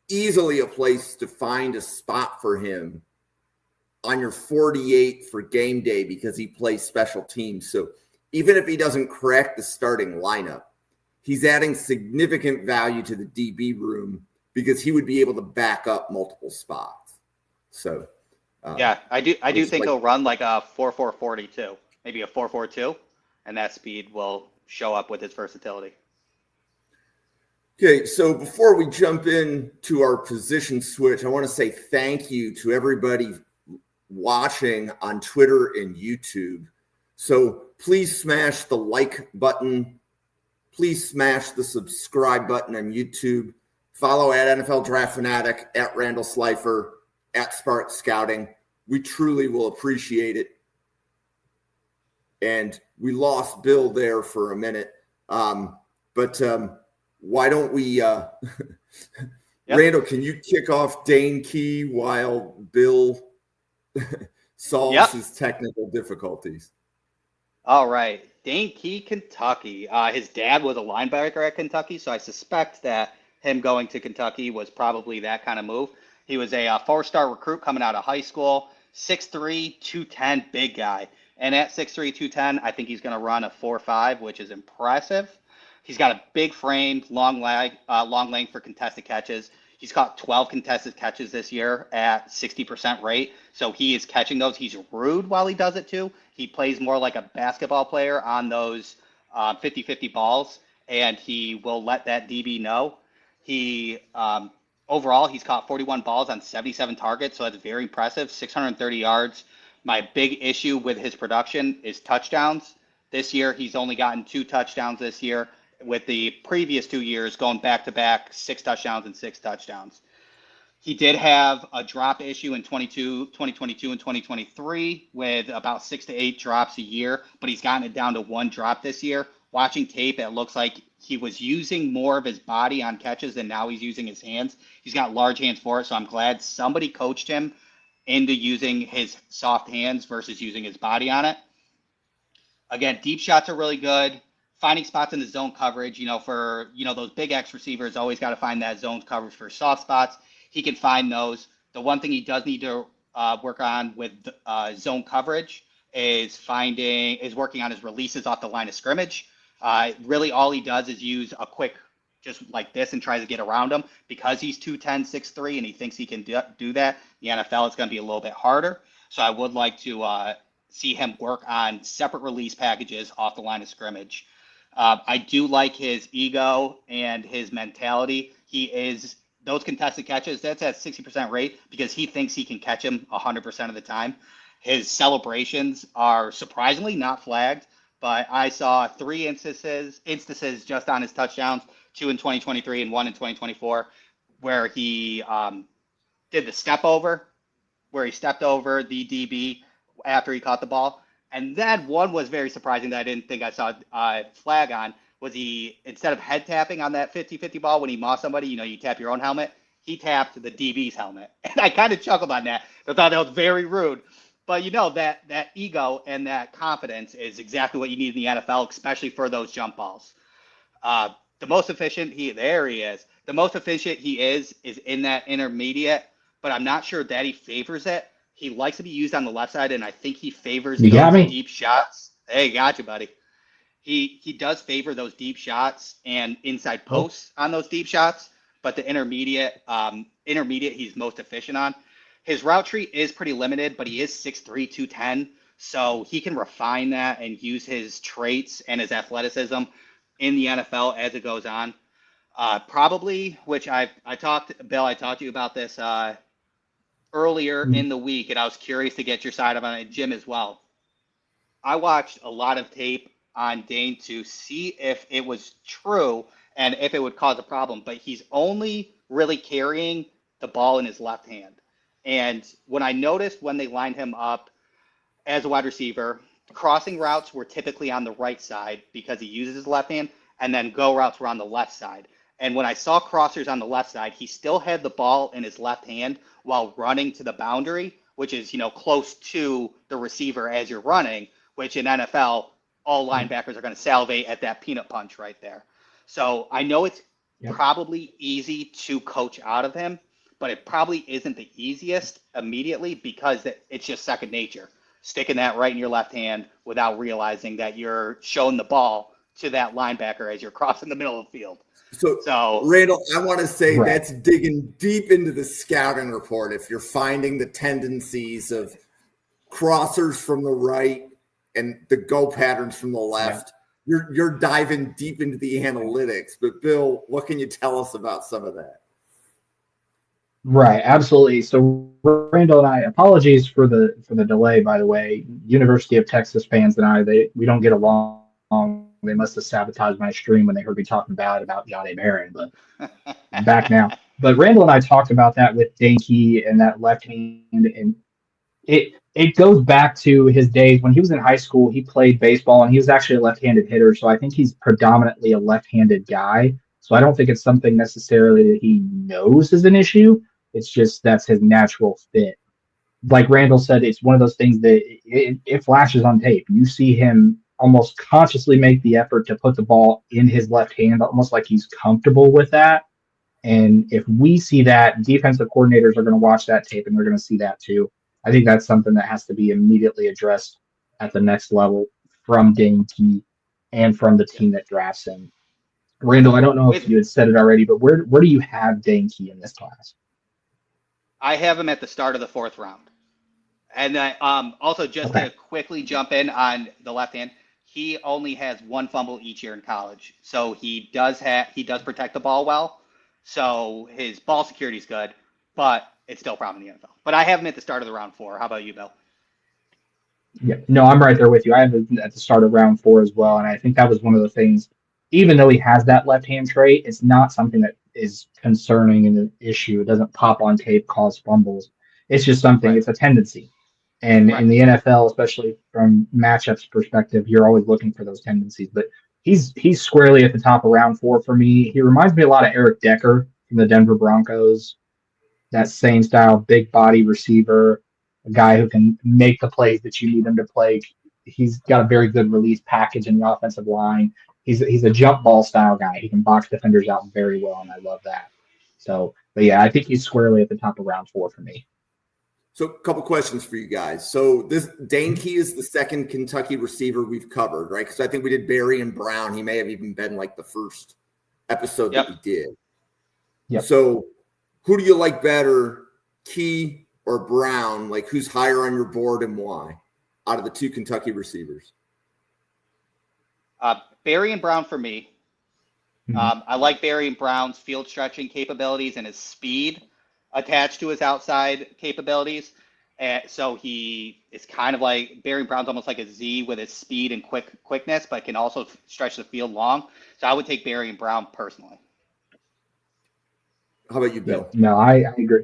easily a place to find a spot for him on your 48 for game day because he plays special teams. So even if he doesn't crack the starting lineup, he's adding significant value to the DB room because he would be able to back up multiple spots. So I do think he'll run like a 4.440 too, maybe a 4.42, and that speed will show up with his versatility. Okay, so before we jump into our position switch, I want to say thank you to everybody watching on Twitter and YouTube. So please smash the like button. Please smash the subscribe button on YouTube. Follow at NFL Draft Fanatic, at Randall Slifer, at Spark Scouting. We truly will appreciate it. And we lost Bill there for a minute. But why don't we Randall, can you kick off Dane Key while Bill solves his technical difficulties? All right. Dane Key, Kentucky. His dad was a linebacker at Kentucky, so I suspect that him going to Kentucky was probably that kind of move. He was a 4-star recruit coming out of high school, 6'3", 210, big guy. And at 6'3", 210, I think he's going to run a 4.5, which is impressive. He's got a big frame, long length for contested catches. He's caught 12 contested catches this year at 60% rate. So he is catching those. He's rude while he does it too. He plays more like a basketball player on those 50-50 balls, and he will let that DB know. He overall, he's caught 41 balls on 77 targets, so that's very impressive, 630 yards. My big issue with his production is touchdowns. This year, he's only gotten 2 touchdowns this year, with the previous 2 years going back-to-back 6 touchdowns and 6 touchdowns. He did have a drop issue in 2022 and 2023 with about 6 to 8 drops a year, but he's gotten it down to 1 drop this year. Watching tape, it looks like he was using more of his body on catches than now he's using his hands. He's got large hands for it, so I'm glad somebody coached him into using his soft hands versus using his body on it. Again, deep shots are really good. Finding spots in the zone coverage, for those big X receivers, always got to find that zone coverage for soft spots. He can find those. The one thing he does need to work on with zone coverage is working on his releases off the line of scrimmage. Really, all he does is use a quick, just like this, and tries to get around him. Because he's 210, 6'3", and he thinks he can do that, the NFL is going to be a little bit harder. So I would like to see him work on separate release packages off the line of scrimmage. I do like his ego and his mentality. Those contested catches, that's at 60% rate because he thinks he can catch him 100% of the time. His celebrations are surprisingly not flagged, but I saw 3 instances just on his touchdowns, 2 in 2023 and 1 in 2024, where he did the step over, where he stepped over the DB after he caught the ball. And then one was very surprising that I didn't think I saw a flag on, was he, instead of head tapping on that 50-50 ball when he mossed somebody, you tap your own helmet, he tapped the DB's helmet. And I kind of chuckled on that. I thought that was very rude. But that ego and that confidence is exactly what you need in the NFL, especially for those jump balls. The most efficient The most efficient he is in that intermediate, but I'm not sure that he favors it. He likes to be used on the left side, and I think he favors those deep shots. Hey, got you, buddy. He does favor those deep shots and inside posts on those deep shots, but the intermediate he's most efficient on. His route tree is pretty limited, but he is 6'3", 210, so he can refine that and use his traits and his athleticism in the NFL as it goes on. Probably, which I talked to you about this earlier in the week, and I was curious to get your side on it, Jim, as well. I watched a lot of tape on Dane to see if it was true and if it would cause a problem, but he's only really carrying the ball in his left hand. And when I noticed when they lined him up as a wide receiver, crossing routes were typically on the right side because he uses his left hand, and then go routes were on the left side. And when I saw crossers on the left side, he still had the ball in his left hand while running to the boundary, which is, close to the receiver as you're running, which in NFL, all linebackers are going to salivate at that peanut punch right there. So I know it's probably easy to coach out of him, but it probably isn't the easiest immediately because it's just second nature. Sticking that right in your left hand without realizing that you're showing the ball to that linebacker as you're crossing the middle of the field. So Randall, I want to say that's digging deep into the scouting report. If you're finding the tendencies of crossers from the right and the go patterns from the left, you're diving deep into the analytics. But Bill, what can you tell us about some of that? Right, absolutely. So Randall and I, apologies for the delay, by the way. University of Texas fans and we don't get along. They must have sabotaged my stream when they heard me talking bad about Jahdae Barron, but I'm back now. But Randall and I talked about that with Dane Key and that left hand, and it goes back to his days when he was in high school. He played baseball, and he was actually a left-handed hitter, so I think he's predominantly a left-handed guy. So I don't think it's something necessarily that he knows is an issue. It's just that's his natural fit. Like Randall said, it's one of those things that it flashes on tape. You see him almost consciously make the effort to put the ball in his left hand, almost like he's comfortable with that. And if we see that, defensive coordinators are going to watch that tape and they're going to see that too. I think that's something that has to be immediately addressed at the next level from Dane Key and from the team that drafts him. Randall, I don't know if you had said it already, but where do you have Dane Key in this class? I have him at the start of the 4th round. And also just to quickly jump in on the left hand, he only has 1 fumble each year in college. So he does protect the ball well. So his ball security is good, but it's still a problem in the NFL. But I have him at the start of the round 4. How about you, Bill? Yeah, no, I'm right there with you. I have him at the start of round 4 as well. And I think that was one of the things, even though he has that left-hand trait, it's not something that is concerning and an issue. It doesn't pop on tape, cause fumbles. It's just something, it's a tendency. And in the NFL, especially from matchups perspective, you're always looking for those tendencies. But he's squarely at the top of round 4 for me. He reminds me a lot of Eric Decker from the Denver Broncos. That same style, big body receiver, a guy who can make the plays that you need him to play. He's got a very good release package in the offensive line. He's a jump ball style guy. He can box defenders out very well, and I love that. So, but yeah, I think he's squarely at the top of round 4 for me. So a couple questions for you guys. So this Dane Key is the second Kentucky receiver we've covered, right? Because I think we did Barry and Brown. He may have even been like the first episode that we did. Yep. So who do you like better, Key or Brown? Like who's higher on your board and why out of the 2 Kentucky receivers? Barry and Brown for me. I like Barry and Brown's field stretching capabilities and his speed attached to his outside capabilities. So he is kind of like Barry Brown's almost like a Z with his speed and quickness, but can also stretch the field long. So I would take Barry and Brown personally. How about you, Bill? No, I agree.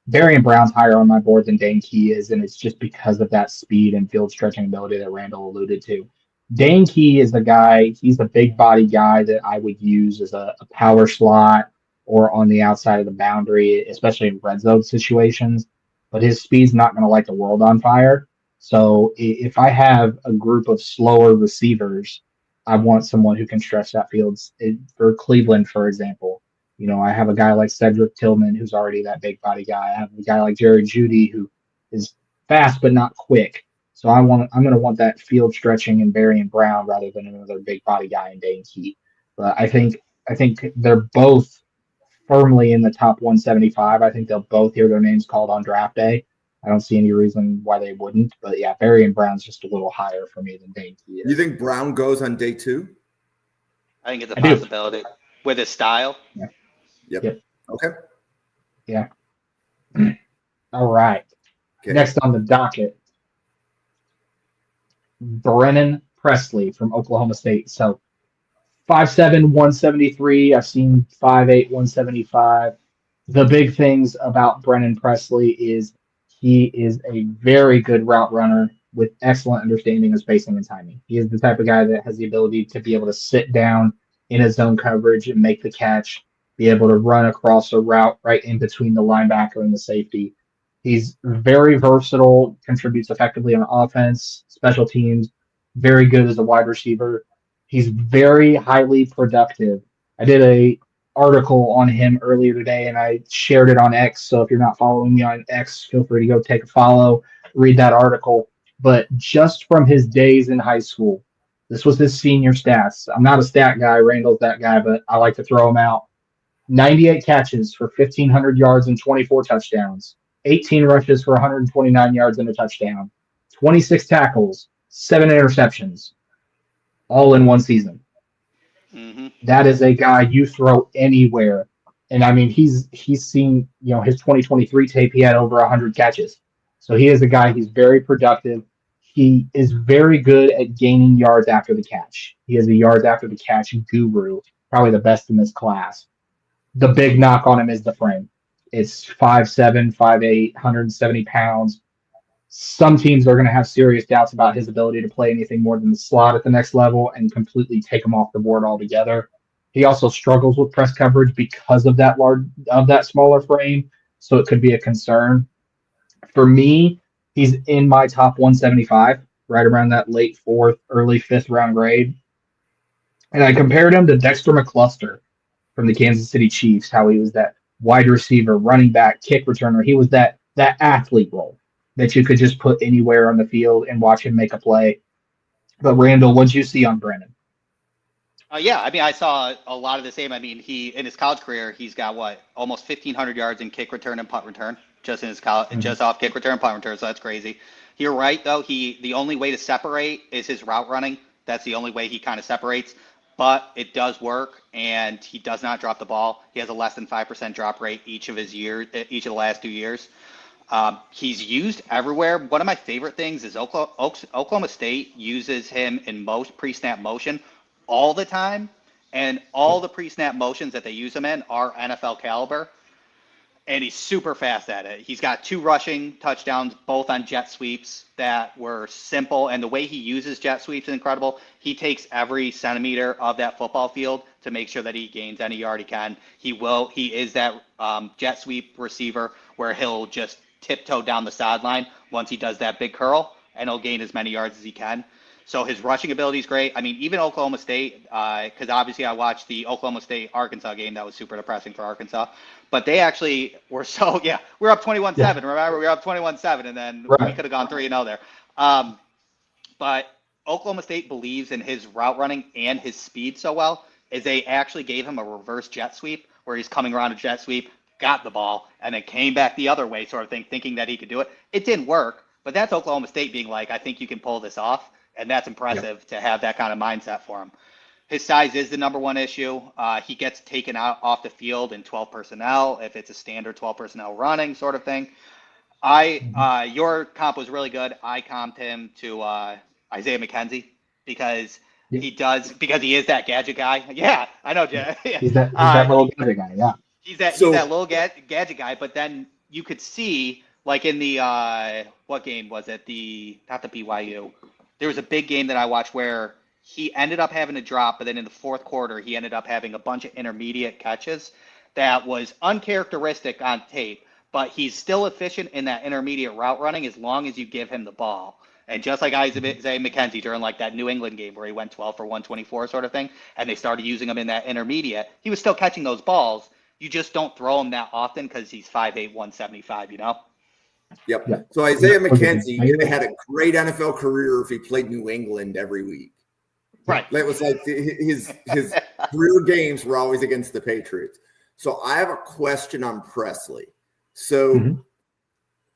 Barry and Brown's higher on my board than Dane Key is, and it's just because of that speed and field stretching ability that Randall alluded to. Dane Key is the guy, he's the big body guy that I would use as a power slot or on the outside of the boundary, especially in red zone situations. But his speed's not going to light the world on fire. So if I have a group of slower receivers, I want someone who can stretch that field. For Cleveland, for example, I have a guy like Cedric Tillman, who's already that big body guy. I have a guy like Jerry Jeudy, who is fast but not quick. So I'm going to want that field stretching in Barry and Brown rather than another big body guy in Dane Key. But I think they're both firmly in the top 175. I think they'll both hear their names called on draft day. I don't see any reason why they wouldn't. But yeah, Barry and Brown's just a little higher for me than Dane Key is. You think Brown goes on day 2? I think it's a possibility with his style. Yeah. Yep. Okay. Yeah. All right. Okay. Next on the docket, Brennen Presley from Oklahoma State. So 5'7", 173. I've seen 5'8", 175. The big things about Brennen Presley is he is a very good route runner, with excellent understanding of spacing and timing. He is the type of guy that has the ability to be able to sit down in his zone coverage and make the catch, be able to run across a route right in between the linebacker and the safety. He's very versatile, contributes effectively on offense, special teams, very good as a wide receiver. He's very highly productive. I did a article on him earlier today and I shared it on X. So if you're not following me on X, feel free to go take a follow, read that article. But just from his days in high school, this was his senior stats. I'm not a stat guy, Randall's that guy, but I like to throw him out. 98 catches for 1,500 yards and 24 touchdowns, 18 rushes for 129 yards and a touchdown, 26 tackles, 7 interceptions, all in one season. Mm-hmm. That is a guy you throw anywhere. And I mean, he's seen, his 2023 tape, he had over 100 catches. So he is a guy, he's very productive. He is very good at gaining yards after the catch. He is a yards after the catch guru, probably the best in this class. The big knock on him is the frame. It's 5'7", 5'8", 170 pounds. Some teams are going to have serious doubts about his ability to play anything more than the slot at the next level and completely take him off the board altogether. He also struggles with press coverage because of that smaller frame, so it could be a concern. For me, he's in my top 175, right around that late 4th, early 5th round grade. And I compared him to Dexter McCluster from the Kansas City Chiefs, how he was that wide receiver, running back, kick returner. He was that athlete role that you could just put anywhere on the field and watch him make a play. But Randall, what'd you see on Brennen? Yeah, I mean, I saw a lot of the same. I mean, in his college career, he's got almost 1,500 yards in kick return and punt return, just in his college, just off kick return and punt return. So that's crazy. You're right, though. The only way to separate is his route running. That's the only way he kind of separates. But it does work, and he does not drop the ball. He has a less than 5% drop rate each of the last 2 years. He's used everywhere. One of my favorite things is Oklahoma State uses him in most pre-snap motion all the time, and all the pre-snap motions that they use him in are NFL caliber, and he's super fast at it. He's got 2 rushing touchdowns, both on jet sweeps that were simple, and the way he uses jet sweeps is incredible. He takes every centimeter of that football field to make sure that he gains any yard he can. He is that jet sweep receiver where he'll just tiptoe down the sideline once he does that big curl, and he'll gain as many yards as he can. So his rushing ability is great. I mean, even Oklahoma State, because obviously I watched the Oklahoma State-Arkansas game. That was super depressing for Arkansas. But they actually were we're up 21-7. Yeah. Remember, we were up 21-7, and then we could have gone 3-0 there. But Oklahoma State believes in his route running and his speed so well, is they actually gave him a reverse jet sweep where he's coming around a jet sweep, got the ball, and then came back the other way sort of thing, thinking that he could do it. It didn't work, but that's Oklahoma State being like, I think you can pull this off. And that's impressive to have that kind of mindset for him. His size is the number one issue. He gets taken out off the field in 12 personnel, if it's a standard 12 personnel running sort of thing. Your comp was really good. I comped him to Isaiah McKenzie because he is that gadget guy. Yeah, I know. Yeah. He's that little gadget guy. Yeah. He's that little gadget guy. But then you could see, like in the what game was it? Not the BYU. There was a big game that I watched where he ended up having a drop, but then in the 4th quarter, he ended up having a bunch of intermediate catches that was uncharacteristic on tape, but he's still efficient in that intermediate route running as long as you give him the ball. And just like Isaiah McKenzie during like that New England game where he went 12 for 124 sort of thing, and they started using him in that intermediate, he was still catching those balls. You just don't throw him that often because he's 5'8", 175, Yep. Yeah. So Isaiah McKenzie could have had a great NFL career if he played New England every week. Right. That was like his career games were always against the Patriots. So I have a question on Presley. So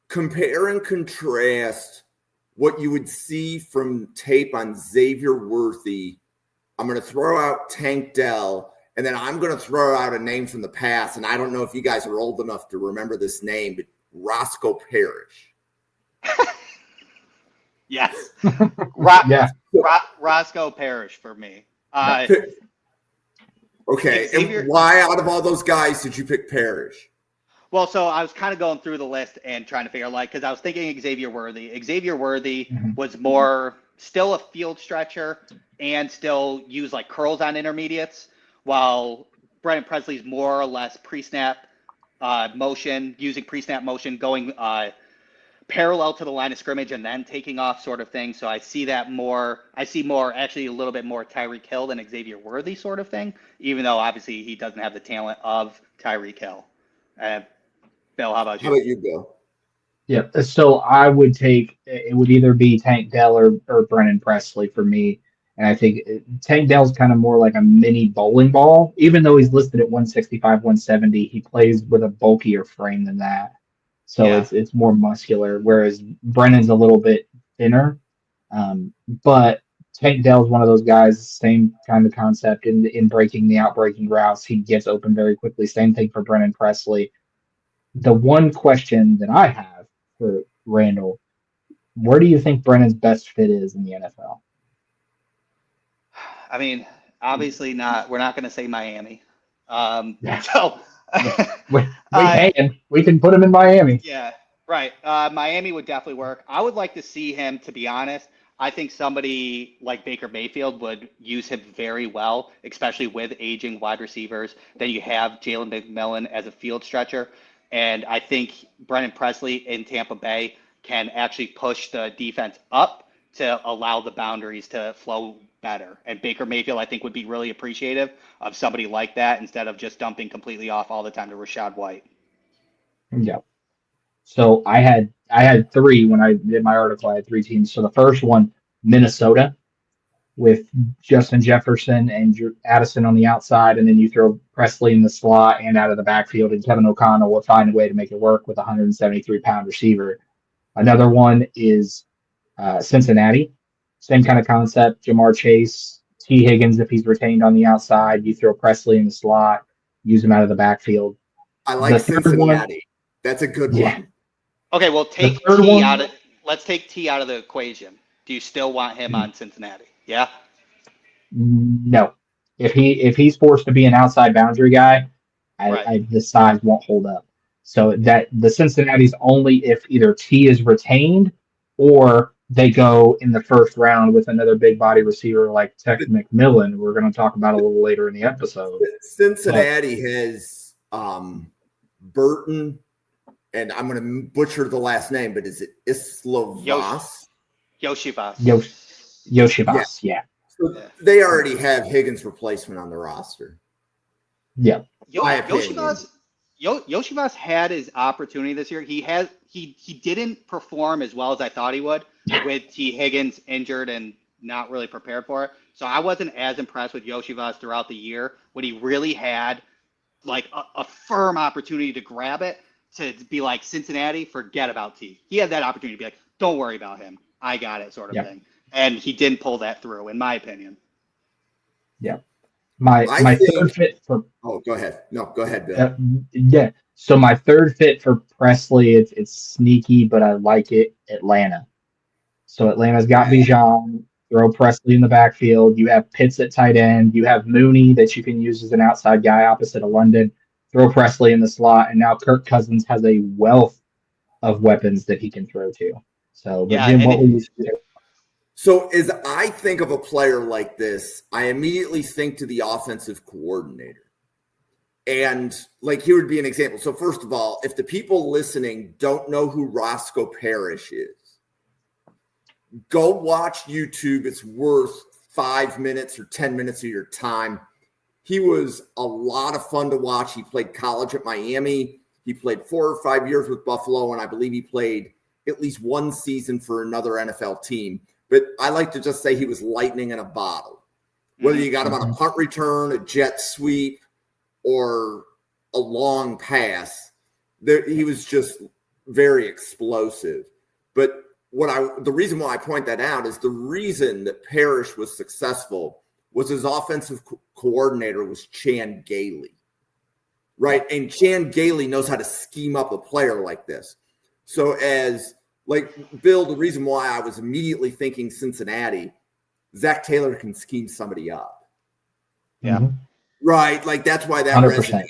compare and contrast what you would see from tape on Xavier Worthy. I'm going to throw out Tank Dell, and then I'm going to throw out a name from the past. And I don't know if you guys are old enough to remember this name, but Roscoe Parrish. Yes. Roscoe Parrish for me. Okay. And why out of all those guys did you pick Parrish? Well, so I was kind of going through the list and trying to figure because I was thinking Xavier Worthy. Xavier Worthy was more still a field stretcher and still use like curls on intermediates, while Brennen Presley's more or less pre-snap motion, using pre-snap motion, going parallel to the line of scrimmage and then taking off sort of thing. So I see that more. I see more, actually a little bit more Tyreek Hill than Xavier Worthy sort of thing, even though obviously he doesn't have the talent of Tyreek Hill. Bill, how about you? How about you, Bill? Yeah, so I would take it would either be Tank Dell or Brennen Presley for me. And I think Tank Dell's kind of more like a mini bowling ball. Even though he's listed at 165, 170, he plays with a bulkier frame than that. So it's more muscular, whereas Brennan's a little bit thinner. But Tank Dell's one of those guys, same kind of concept in breaking the outbreaking routes. He gets open very quickly. Same thing for Brennen Presley. The one question that I have for Randall, where do you think Brennan's best fit is in the NFL? I mean, obviously not. We're not going to say Miami. So we can put him in Miami. Yeah, right. Miami would definitely work. I would like to see him, to be honest. I think somebody like Baker Mayfield would use him very well, especially with aging wide receivers. Then you have Jalen McMillan as a field stretcher. And I think Brennen Presley in Tampa Bay can actually push the defense up to allow the boundaries to flow better. And Baker Mayfield, I think, would be really appreciative of somebody like that instead of just dumping completely off all the time to Rachaad White. Yeah. So I had three when I did my article. I had three teams. So the first one, Minnesota, with Justin Jefferson and Addison on the outside, and then you throw Presley in the slot and out of the backfield, and Kevin O'Connell will find a way to make it work with a 173-pound receiver. Another one is Cincinnati. Same kind of concept. Jamar Chase, T. Higgins, if he's retained on the outside, you throw Presley in the slot, use him out of the backfield. I like Cincinnati. That's a good one. Okay, well, take T out of. Let's take T out of the equation. Do you still want him on Cincinnati? Yeah. No. If he's forced to be an outside boundary guy, the size won't hold up. So that the Cincinnati's only if either T is retained or they go in the first round with another big body receiver like Tech McMillan. We're going to talk about a little later in the episode. Cincinnati has Burton, and I'm going to butcher the last name, but is it Islovas? Yoshivas. Yoshivas, yeah. So they already have Higgins' replacement on the roster. Yeah. Yoshivas had his opportunity this year. He didn't perform as well as I thought he would with T. Higgins injured and not really prepared for it. So I wasn't as impressed with Yoshivas throughout the year when he really had like a firm opportunity to grab it, to be like, Cincinnati, forget about T. He had that opportunity to be like, don't worry about him. I got it sort of thing. And he didn't pull that through, in my opinion. Yeah. My third fit for. Oh, go ahead. No, go ahead, Bill. Yeah. So my third fit for Presley, it's sneaky, but I like it. Atlanta. So Atlanta's got Bijan. Throw Presley in the backfield. You have Pitts at tight end. You have Mooney that you can use as an outside guy opposite of London. Throw Presley in the slot, and now Kirk Cousins has a wealth of weapons that he can throw to. So, but Jim, what will you say? So as I think of a player like this, I immediately think to the offensive coordinator. And like, here would be an example. So first of all, if the people listening don't know who Roscoe Parrish is, go watch YouTube. It's worth 5 minutes or 10 minutes of your time. He was a lot of fun to watch. He played college at Miami. He played 4 or 5 years with Buffalo, and I believe he played at least one season for another NFL team. But I like to just say he was lightning in a bottle. Whether you got him on a punt return, a jet sweep, or a long pass, he was just very explosive. But the reason why I point that out is the reason that Parrish was successful was his offensive coordinator was Chan Gailey, right? And Chan Gailey knows how to scheme up a player like this. So like Bill, the reason why I was immediately thinking Cincinnati, Zach Taylor can scheme somebody up. Yeah. Right. Like that's why that 100%. resonated.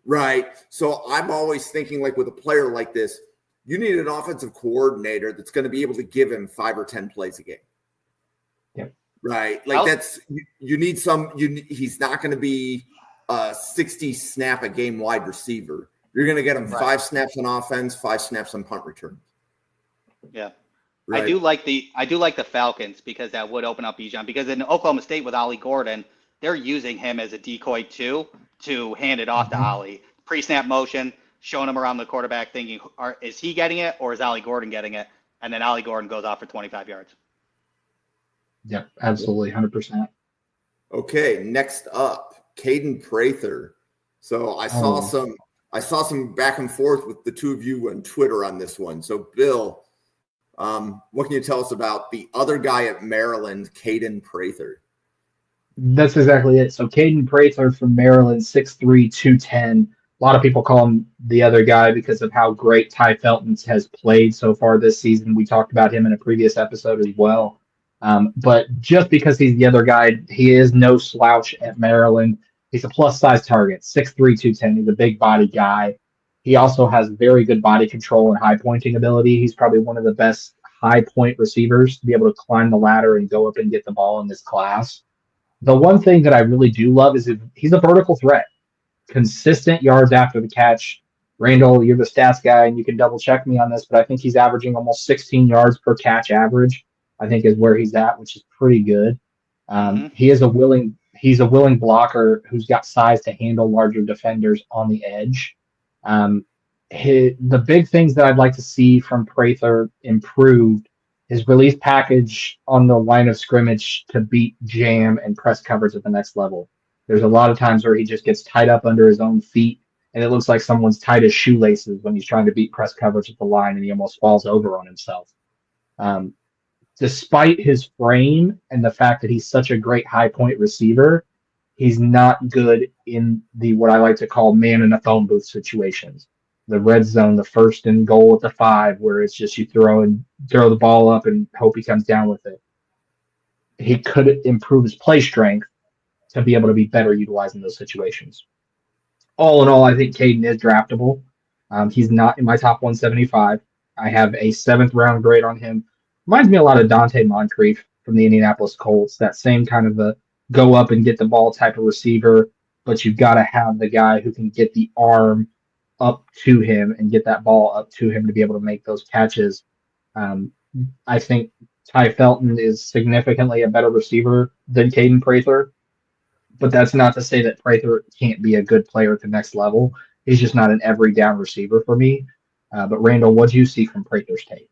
Right. So I'm always thinking, like, with a player like this, you need an offensive coordinator that's going to be able to give him 5 or 10 plays a game. Yep. Right. Like you need he's not going to be a 60 snap a game wide receiver. You're going to get him 5 snaps on offense, 5 snaps on punt return. Yeah. Right. I do like the Falcons because that would open up Bijan, because in Oklahoma State with Ollie Gordon, they're using him as a decoy too to hand it off to Ollie. Pre-snap motion, showing him around the quarterback, thinking, is he getting it or is Ollie Gordon getting it? And then Ollie Gordon goes off for 25 yards. Yep, absolutely, 100%. Okay, next up, Kaden Prather. So I saw some back and forth with the two of you on Twitter on this one. So Bill, what can you tell us about the other guy at Maryland, Kaden Prather? That's exactly it. So Kaden Prather from Maryland, 6'3", 210. A lot of people call him the other guy because of how great Ty Felton has played so far this season. We talked about him in a previous episode as well. But just because he's the other guy, he is no slouch at Maryland. He's a plus-size target, 6'3", 210. He's a big body guy. He also has very good body control and high pointing ability. He's probably one of the best high point receivers to be able to climb the ladder and go up and get the ball in this class. The one thing that I really do love is he's a vertical threat. Consistent yards after the catch. Randall, you're the stats guy, and you can double check me on this, but I think he's averaging almost 16 yards per catch average, I think is where he's at, which is pretty good. He's a willing blocker who's got size to handle larger defenders on the edge. The big things that I'd like to see from Prather improved, his release package on the line of scrimmage to beat jam and press coverage at the next level. There's a lot of times where he just gets tied up under his own feet, and it looks like someone's tied his shoelaces when he's trying to beat press coverage at the line, and he almost falls over on himself. Despite his frame and the fact that he's such a great high point receiver, he's not good in the what I like to call man in a phone booth situations. The red zone, the 1st and goal at the 5, where it's just you throw the ball up and hope he comes down with it. He could improve his play strength to be able to be better utilized in those situations. All in all, I think Kaden is draftable. He's not in my top 175. I have a 7th round grade on him. Reminds me a lot of Dante Moncrief from the Indianapolis Colts. That same kind of a go up and get the ball type of receiver, but you've got to have the guy who can get the arm up to him and get that ball up to him to be able to make those catches. I think Ty Felton is significantly a better receiver than Kaden Prather, but that's not to say that Prather can't be a good player at the next level. He's just not an every down receiver for me. But Randall, what do you see from Prather's tape?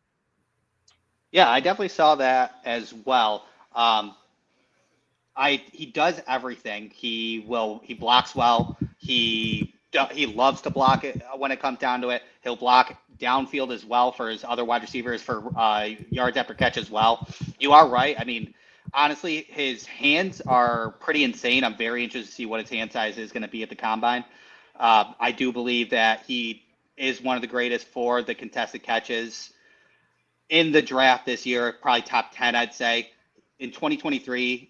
Yeah, I definitely saw that as well. He does everything. He blocks well. He loves to block it when it comes down to it. He'll block downfield as well for his other wide receivers for yards after catch as well. You are right. I mean, honestly, his hands are pretty insane. I'm very interested to see what his hand size is going to be at the combine. I do believe that he is one of the greatest for the contested catches in the draft this year, probably top 10, I'd say. In 2023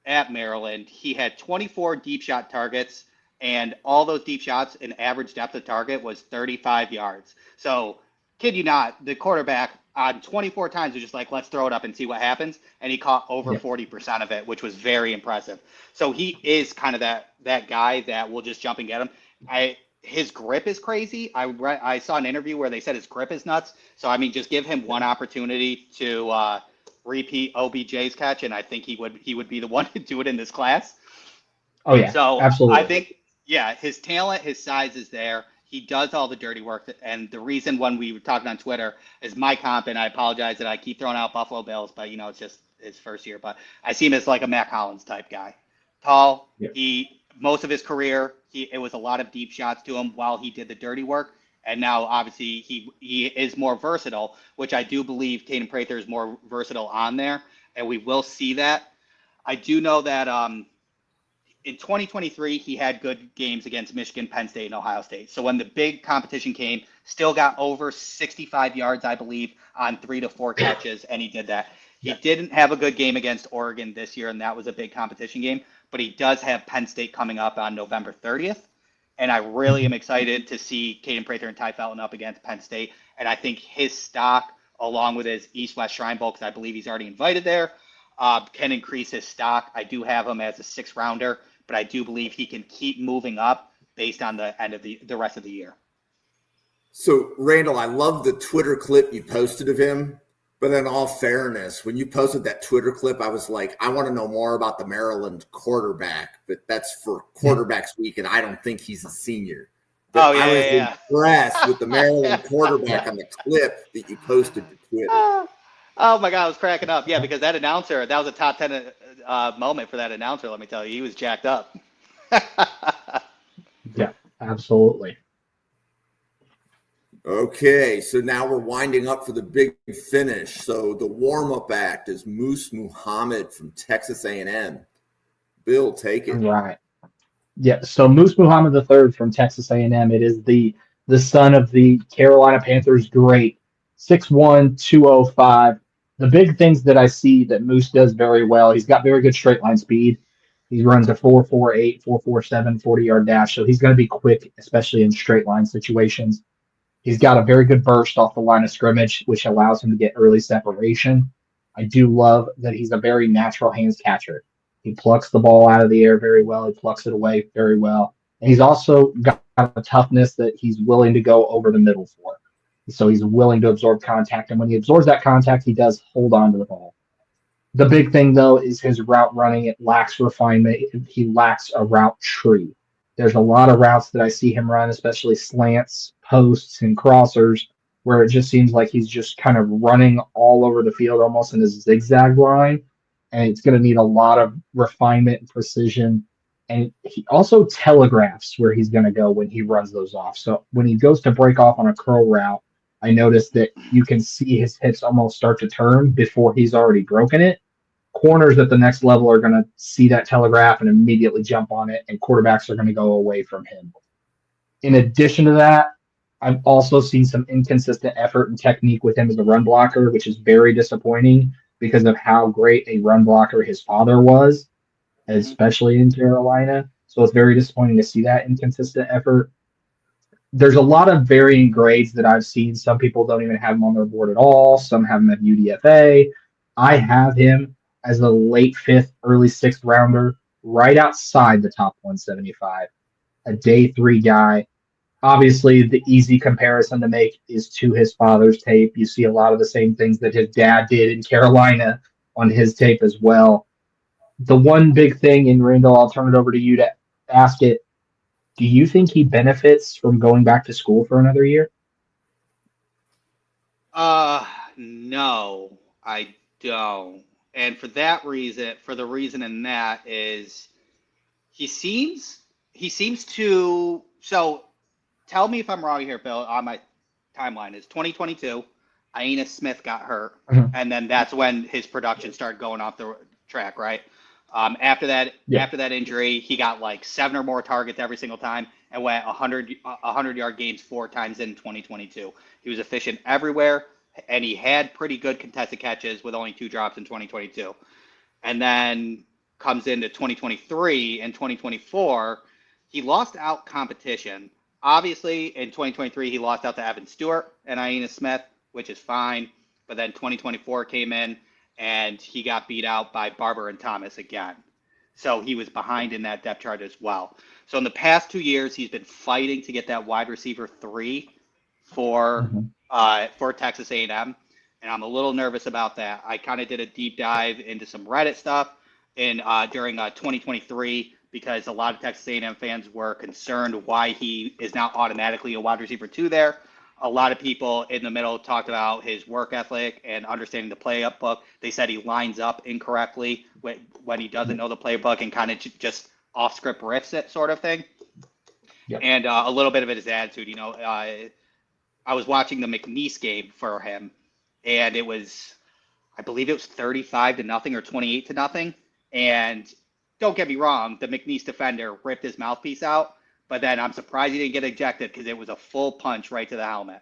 at Maryland, he had 24 deep shot targets, and all those deep shots, an average depth of target was 35 yards. So, kid you not, the quarterback on 24 times was just like, let's throw it up and see what happens. And he caught over 40% of it, which was very impressive. So he is kind of that guy that will just jump and get him. His grip is crazy. I saw an interview where they said his grip is nuts. So, I mean, just give him one opportunity to repeat OBJ's catch, and I think he would be the one to do it in this class. Oh, yeah, so absolutely. I think, his talent, his size is there. He does all the dirty work. And the reason when we were talking on Twitter is my comp, and I apologize that I keep throwing out Buffalo Bills, but, it's just his first year. But I see him as like a Mac Hollins type guy. Tall. Yeah. Most of his career, it was a lot of deep shots to him while he did the dirty work. And now, obviously, he is more versatile, which I do believe Kaden Prather is more versatile on there. And we will see that. I do know that in 2023, he had good games against Michigan, Penn State, and Ohio State. So when the big competition came, still got over 65 yards, I believe, on 3 to 4 catches, and he did that. He didn't have a good game against Oregon this year, and that was a big competition game. But he does have Penn State coming up on November 30th. And I really am excited to see Kaden Prather and Ty Felton up against Penn State. And I think his stock, along with his East-West Shrine Bowl, because I believe he's already invited there, can increase his stock. I do have him as a 6th-rounder, but I do believe he can keep moving up based on the end of the rest of the year. So, Randall, I love the Twitter clip you posted of him. But in all fairness, when you posted that Twitter clip, I was like, I want to know more about the Maryland quarterback, but that's for quarterbacks week, and I don't think he's a senior. But I was impressed with the Maryland quarterback on the clip that you posted to Twitter. Oh my God, I was cracking up. Yeah, because that was a top 10 moment for that announcer, let me tell you. He was jacked up. Yeah, absolutely. Okay, so now we're winding up for the big finish. So the warm-up act is Moose Muhammad from Texas A&M. Bill, take it. Right. Yeah, so Moose Muhammad III from Texas A&M. It is the son of the Carolina Panthers great, 6'1", 205. The big things that I see that Moose does very well, he's got very good straight line speed. He runs a 4.48, 4.47 40-yard dash, so he's going to be quick, especially in straight line situations. He's got a very good burst off the line of scrimmage, which allows him to get early separation. I do love that he's a very natural hands catcher. He plucks the ball out of the air very well. He plucks it away very well. And he's also got a toughness that he's willing to go over the middle for. So he's willing to absorb contact. And when he absorbs that contact, he does hold on to the ball. The big thing, though, is his route running. It lacks refinement. He lacks a route tree. There's a lot of routes that I see him run, especially slants, posts, and crossers, where it just seems like he's just kind of running all over the field, almost in a zigzag line. And it's going to need a lot of refinement and precision. And he also telegraphs where he's going to go when he runs those off. So when he goes to break off on a curl route, I noticed that you can see his hips almost start to turn before he's already broken it. Corners at the next level are going to see that telegraph and immediately jump on it, and quarterbacks are going to go away from him. In addition to that, I've also seen some inconsistent effort and technique with him as a run blocker, which is very disappointing because of how great a run blocker his father was, especially in Carolina. So it's very disappointing to see that inconsistent effort. There's a lot of varying grades that I've seen. Some people don't even have him on their board at all. Some have him at UDFA. I have him as a late 5th, early 6th rounder, right outside the top 175, a day 3 guy. Obviously, the easy comparison to make is to his father's tape. You see a lot of the same things that his dad did in Carolina on his tape as well. The one big thing, and Randall, I'll turn it over to you to ask it. Do you think he benefits from going back to school for another year? No, I don't. And for that reason, in that is he seems to, so tell me if I'm wrong here, Bill, on my timeline is 2022, Aina Smith got hurt, and then that's when his production started going off the track, right? After that injury, he got like 7 or more targets every single time and went 100-yard games 4 times in 2022. He was efficient everywhere, and he had pretty good contested catches with only 2 drops in 2022. And then comes into 2023 and 2024, he lost out competition. Obviously, in 2023, he lost out to Evan Stewart and Aina Smith, which is fine. But then 2024 came in, and he got beat out by Barber and Thomas again. So he was behind in that depth chart as well. So in the past 2 years, he's been fighting to get that wide receiver 3 for Texas A&M, and I'm a little nervous about that. I kind of did a deep dive into some Reddit stuff during 2023 because a lot of Texas A&M fans were concerned why he is not automatically a wide receiver 2 there. A lot of people in the middle talked about his work ethic and understanding the playbook. They said he lines up incorrectly when he doesn't know the playbook and kind of just off-script riffs it sort of thing. Yep. And a little bit of it is attitude. You know, I was watching the McNeese game for him, and it was, I believe it was 35-0 or 28-0. And don't get me wrong, the McNeese defender ripped his mouthpiece out. But then I'm surprised he didn't get ejected because it was a full punch right to the helmet.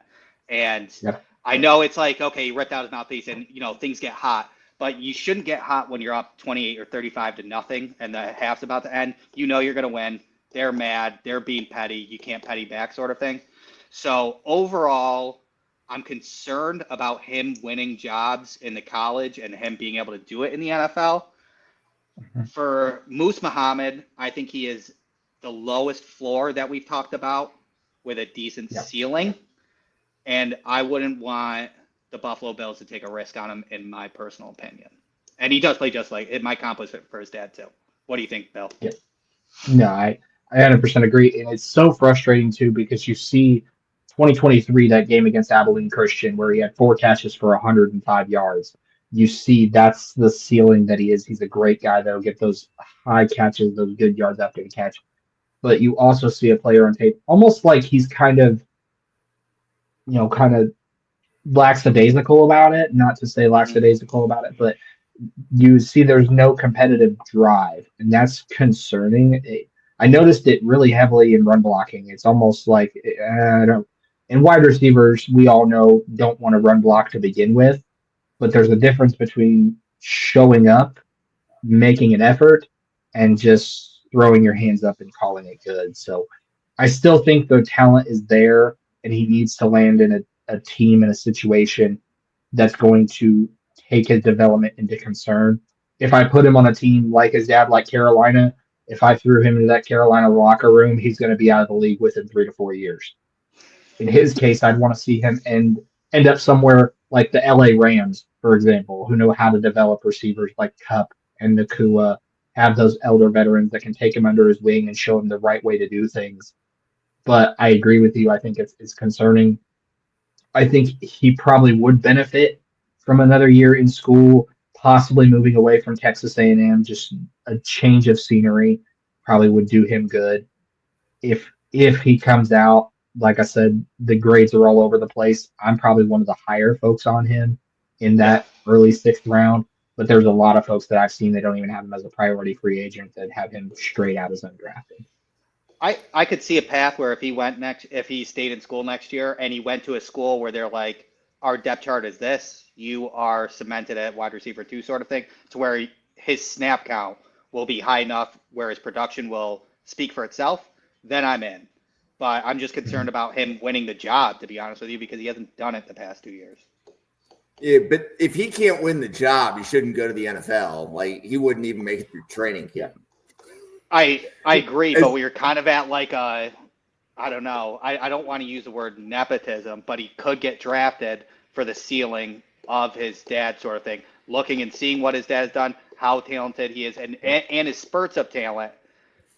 And I know it's like, okay, he ripped out his mouthpiece and, you know, things get hot. But you shouldn't get hot when you're up 28 or 35-0 and the half's about to end. You know you're going to win. they're mad, they're being petty, you can't petty back sort of thing. So overall, I'm concerned about him winning jobs in the college and him being able to do it in the NFL. For Moose Muhammad, I think he is the lowest floor that we've talked about with a decent ceiling. And I wouldn't want the Buffalo Bills to take a risk on him, in my personal opinion. And he does play just like it. My comp was for his dad, too. What do you think, Bill? Yeah. No, I 100% agree. And it's so frustrating, too, because you see 2023, that game against Abilene Christian, where he had 4 catches for 105 yards. You see that's the ceiling that he is. He's a great guy that'll get those high catches, those good yards after the catch. But you also see a player on tape, almost like he's kind of lackadaisical about it. Not to say lackadaisical about it, but you see there's no competitive drive, and that's concerning. I noticed it really heavily in run blocking. It's almost like and wide receivers, we all know, don't want to run block to begin with, but there's a difference between showing up, making an effort, and just throwing your hands up and calling it good. So I still think the talent is there, and he needs to land in a team in a situation that's going to take his development into concern. If I put him on a team like his dad, like Carolina, if I threw him into that Carolina locker room, he's going to be out of the league within 3 to 4 years. In his case, I'd want to see him end up somewhere like the LA Rams, for example, who know how to develop receivers like Kupp and Nakua, have those elder veterans that can take him under his wing and show him the right way to do things. But I agree with you. I think it's concerning. I think he probably would benefit from another year in school, possibly moving away from Texas A&M. Just a change of scenery probably would do him good. If he comes out, like I said, the grades are all over the place. I'm probably one of the higher folks on him in that early 6th round. But there's a lot of folks that I've seen that don't even have him as a priority free agent that have him straight out as undrafted. I could see a path where if he stayed in school next year and he went to a school where they're like, our depth chart is this, you are cemented at wide receiver 2 sort of thing, to where his snap count will be high enough where his production will speak for itself, then I'm in. But I'm just concerned about him winning the job, to be honest with you, because he hasn't done it the past 2 years. Yeah, but if he can't win the job, he shouldn't go to the NFL. Like, he wouldn't even make it through training camp. I agree, but we were kind of at like a, I don't know. I don't want to use the word nepotism, but he could get drafted for the ceiling of his dad sort of thing. Looking and seeing what his dad has done, how talented he is, and his spurts of talent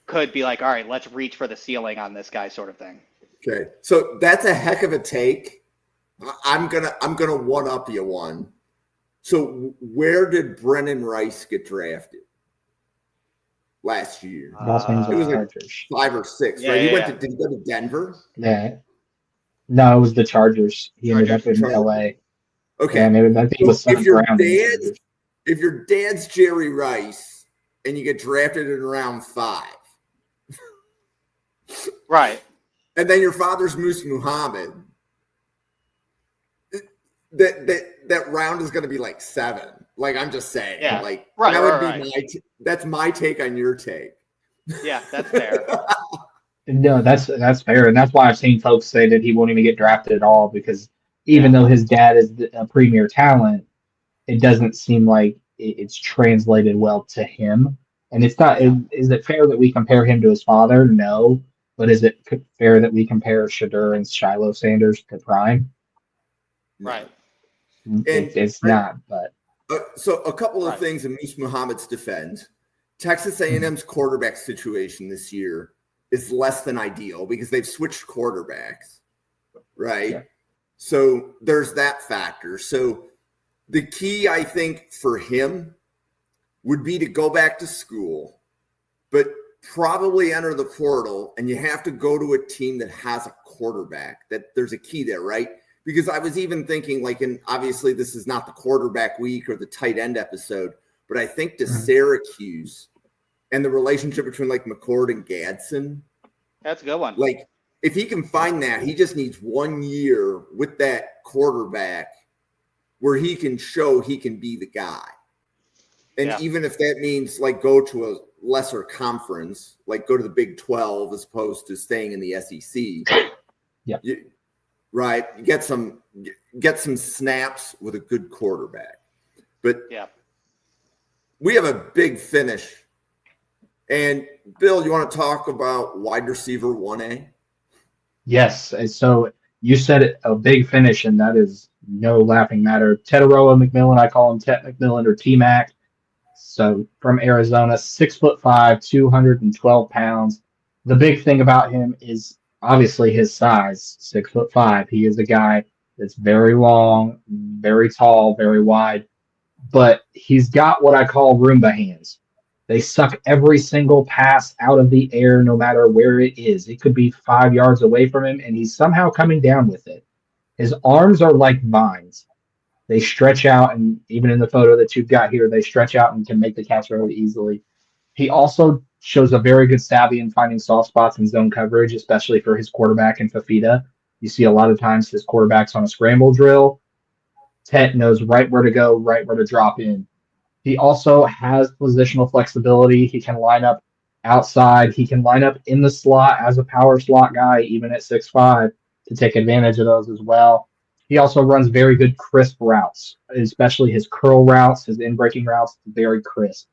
could be like, all right, let's reach for the ceiling on this guy sort of thing. Okay, so that's a heck of a take. I'm gonna one up you one. So where did Brennen Rice get drafted last year? It was like 5 or 6, right? Did he go to Denver? Yeah. No, it was the Chargers. He ended up in LA. Okay. Yeah, maybe I think it was some Brown. If your dad's Jerry Rice and you get drafted in round 5. Right. And then your father's Moose Muhammad. That round is going to be like 7. Like, I'm just saying. Yeah. Like, right, that would right, be right. That's my take on your take. Yeah, that's fair. No, that's fair, and that's why I've seen folks say that he won't even get drafted at all, because even though his dad is a premier talent, it doesn't seem like it's translated well to him. And it's not. Is it fair that we compare him to his father? No, but is it fair that we compare Shedeur and Shiloh Sanders to prime? Right. It's not. But so a couple of things in Moose Muhammad's defense. Texas A&M's quarterback situation this year is less than ideal because they've switched quarterbacks, right? Yeah. So there's that factor. So the key, I think, for him would be to go back to school, but probably enter the portal, and you have to go to a team that has a quarterback. That there's a key there, right? Because I was even thinking, like, and obviously this is not the quarterback week or the tight end episode, but I think to Syracuse and the relationship between like McCord and Gadsden. That's a good one. Like, if he can find that, he just needs 1 year with that quarterback where he can show he can be the guy. And even if that means like go to lesser conference, like go to the Big 12 as opposed to staying in the SEC. Yeah. Right. You get some snaps with a good quarterback. But we have a big finish. And Bill, you want to talk about wide receiver 1A? Yes. And so you said it, a big finish, and that is no laughing matter. Tetairoa McMillan, I call him Tet McMillan or T-Mac. So from Arizona, 6'5", 212 pounds. The big thing about him is obviously his size, 6'5". He is a guy that's very long, very tall, very wide, but he's got what I call Roomba hands. They suck every single pass out of the air, no matter where it is. It could be 5 yards away from him, and he's somehow coming down with it. His arms are like vines. They stretch out, and even in the photo that you've got here, they stretch out and can make the catch really easily. He also shows a very good savvy in finding soft spots in zone coverage, especially for his quarterback in Fafita. You see a lot of times his quarterback's on a scramble drill. Tet knows right where to go, right where to drop in. He also has positional flexibility. He can line up outside. He can line up in the slot as a power slot guy, even at 6'5", to take advantage of those as well. He also runs very good crisp routes, especially his curl routes, his in-breaking routes, very crisp.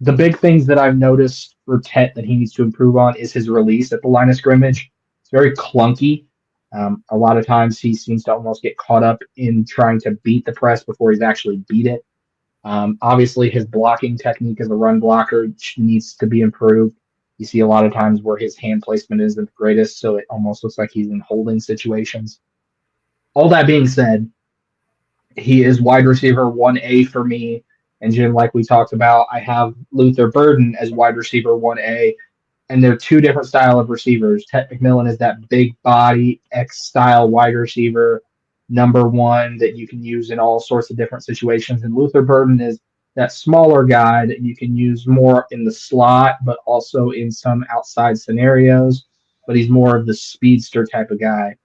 The big things that I've noticed for Tet that he needs to improve on is his release at the line of scrimmage. It's very clunky. A lot of times he seems to almost get caught up in trying to beat the press before he's actually beat it. Obviously, his blocking technique as a run blocker needs to be improved. You see a lot of times where his hand placement isn't the greatest, so it almost looks like he's in holding situations. All that being said, he is wide receiver 1A for me. And Jim, like we talked about, I have Luther Burden as wide receiver 1A. And they're two different style of receivers. Tet McMillan is that big body X-style wide receiver, number one that you can use in all sorts of different situations. And Luther Burden is that smaller guy that you can use more in the slot, but also in some outside scenarios. But he's more of the speedster type of guy.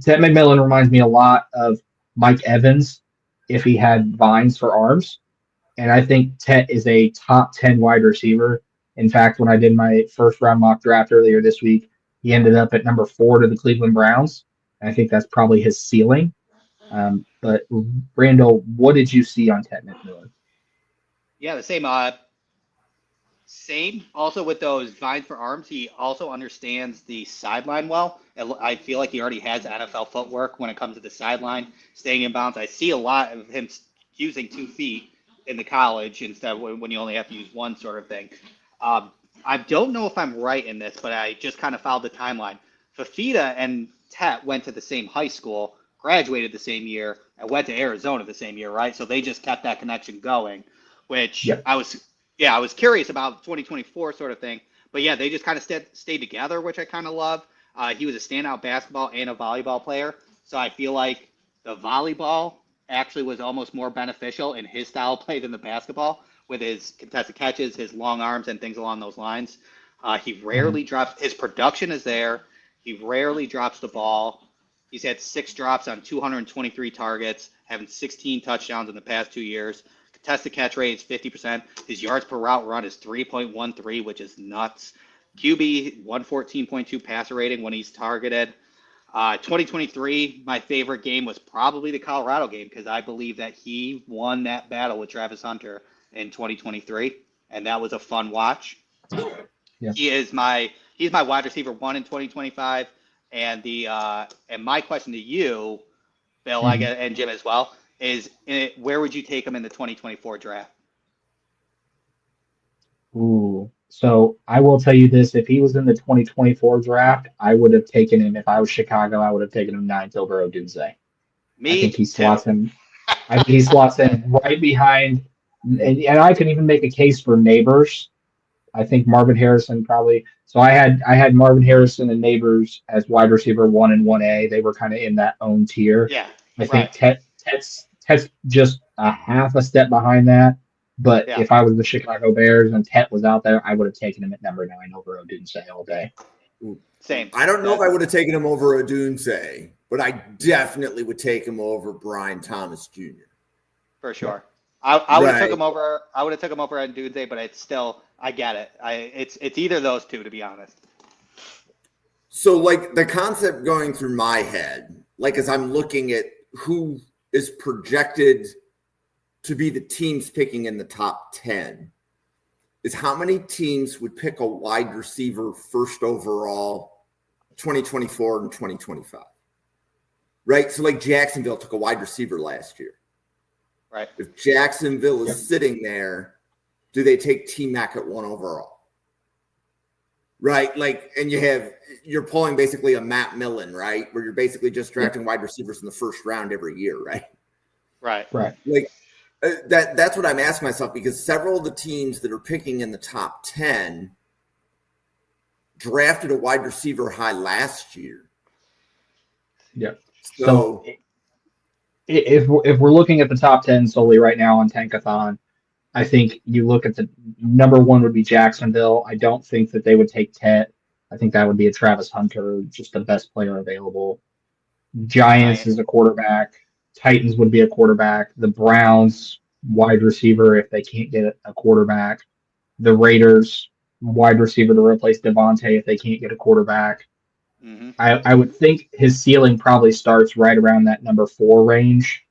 Tet McMillan reminds me a lot of Mike Evans if he had vines for arms. And I think Tet is a top 10 wide receiver. In fact, when I did my first round mock draft earlier this week, he ended up at number 4 to the Cleveland Browns. And I think that's probably his ceiling. But Randall, what did you see on Tet McMillan? Yeah, the same. Same. Also with those vines for arms, he also understands the sideline well. I feel like he already has NFL footwork when it comes to the sideline, staying in bounds. I see a lot of him using 2 feet in the college instead of when you only have to use one sort of thing. I don't know if I'm right in this, but I just kind of followed the timeline. Fafita and Tet went to the same high school, graduated the same year, and went to Arizona the same year, right? So they just kept that connection going, which I was curious about 2024 sort of thing. But yeah, they just kind of stayed together, which I kind of love. He was a standout basketball and a volleyball player. So I feel like the volleyball actually was almost more beneficial in his style of play than the basketball, with his contested catches, his long arms, and things along those lines. He rarely drops. His production is there. He rarely drops the ball. He's had 6 drops on 223 targets, having 16 touchdowns in the past 2 years. Contested catch rate is 50%. His yards per route run is 3.13, which is nuts. QB 114.2 passer rating when he's targeted. 2023, my favorite game was probably the Colorado game because I believe that he won that battle with Travis Hunter in 2023, and that was a fun watch. Yeah. He's my wide receiver 1 in 2025, and my question to you, Bill, and Jim as well, is where would you take him in the 2024 draft? Ooh, so I will tell you this: if he was in the 2024 draft, I would have taken him. If I was Chicago, I would have taken him 9th over Odunze. I think he slots him. I think he slots in right behind, and I can even make a case for Neighbors. I think Marvin Harrison probably. So I had Marvin Harrison and Neighbors as wide receiver 1 and 1A. They were kind of in that own tier. Yeah, I think Tet's just a half a step behind that. But if I was the Chicago Bears and Tet was out there, I would have taken him at number 9 over Odunze all day. Same. I don't know if I would have taken him over Odunze, but I definitely would take him over Brian Thomas Jr. For sure. I would have took Right. him over. I would have took him over on Tuesday, but it's still. I get it. It's either of those two, to be honest. So, like, the concept going through my head, like, as I'm looking at who is projected to be the teams picking in the top 10, is how many teams would pick a wide receiver first overall 2024 and 2025? Right? So, like, Jacksonville took a wide receiver last year. Right. If Jacksonville is sitting there, do they take T-Mac at 1 overall? Right? Like, and you're pulling basically a Matt Millen, right? Where you're basically just drafting wide receivers in the first round every year, right? Right. Like, that's what I'm asking myself, because several of the teams that are picking in the top 10 drafted a wide receiver high last year. Yeah. So if we're looking at the top 10 solely right now on Tankathon, I think you look at the number 1 would be Jacksonville. I don't think that they would take Tet. I think that would be a Travis Hunter, just the best player available. Giants is a quarterback. Titans would be a quarterback. The Browns, wide receiver if they can't get a quarterback. The Raiders, wide receiver to replace Devontae if they can't get a quarterback. Mm-hmm. I would think his ceiling probably starts right around that number 4 range.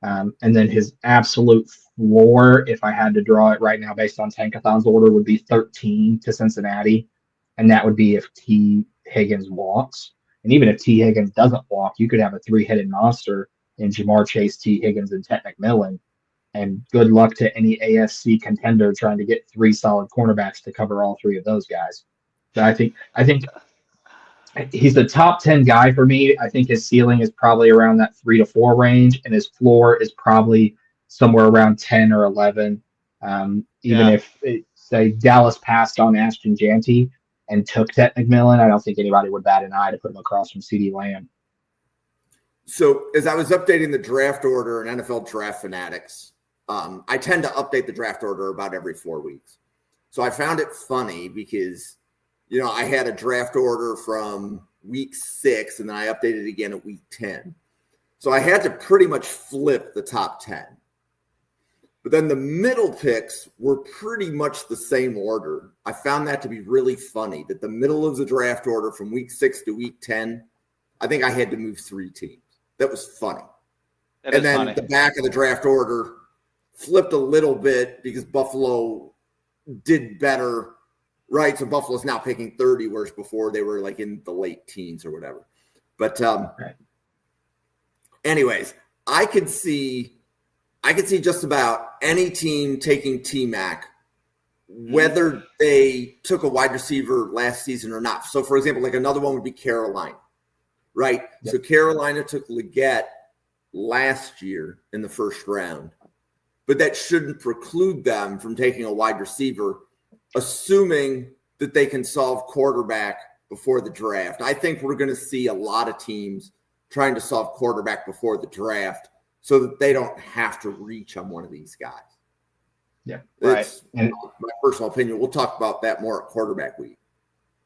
And then his absolute floor, if I had to draw it right now based on Tankathon's order, would be 13 to Cincinnati. And that would be if T. Higgins walks. And even if T. Higgins doesn't walk, you could have a 3-headed monster in Jamar Chase, T. Higgins, and Tet McMillan. And good luck to any AFC contender trying to get 3 solid cornerbacks to cover all 3 of those guys. But I think he's the top 10 guy for me. I think his ceiling is probably around that 3 to 4 range, and his floor is probably somewhere around 10 or 11. If, say, Dallas passed on Ashton Janty and took Tet McMillan, I don't think anybody would bat an eye to put him across from CeeDee Lamb. So as I was updating the draft order in NFL Draft Fanatics, I tend to update the draft order about every 4 weeks. So I found it funny because, I had a draft order from week 6 and then I updated it again at week 10. So I had to pretty much flip the top 10. But then the middle picks were pretty much the same order. I found that to be really funny, that the middle of the draft order from week 6 to week 10, I think I had to move 3 teams. That was funny. And then the back of the draft order flipped a little bit because Buffalo did better, right? So Buffalo's now picking 30, whereas before they were like in the late teens or whatever. But anyways, I could see just about any team taking T-Mac, whether they took a wide receiver last season or not. So, for example, like another one would be Carolina, right? Yep. So Carolina took Leggett last year in the first round, but that shouldn't preclude them from taking a wide receiver, assuming that they can solve quarterback before the draft. I think we're going to see a lot of teams trying to solve quarterback before the draft so that they don't have to reach on one of these guys. Yeah, It's my personal opinion. We'll talk about that more at quarterback week.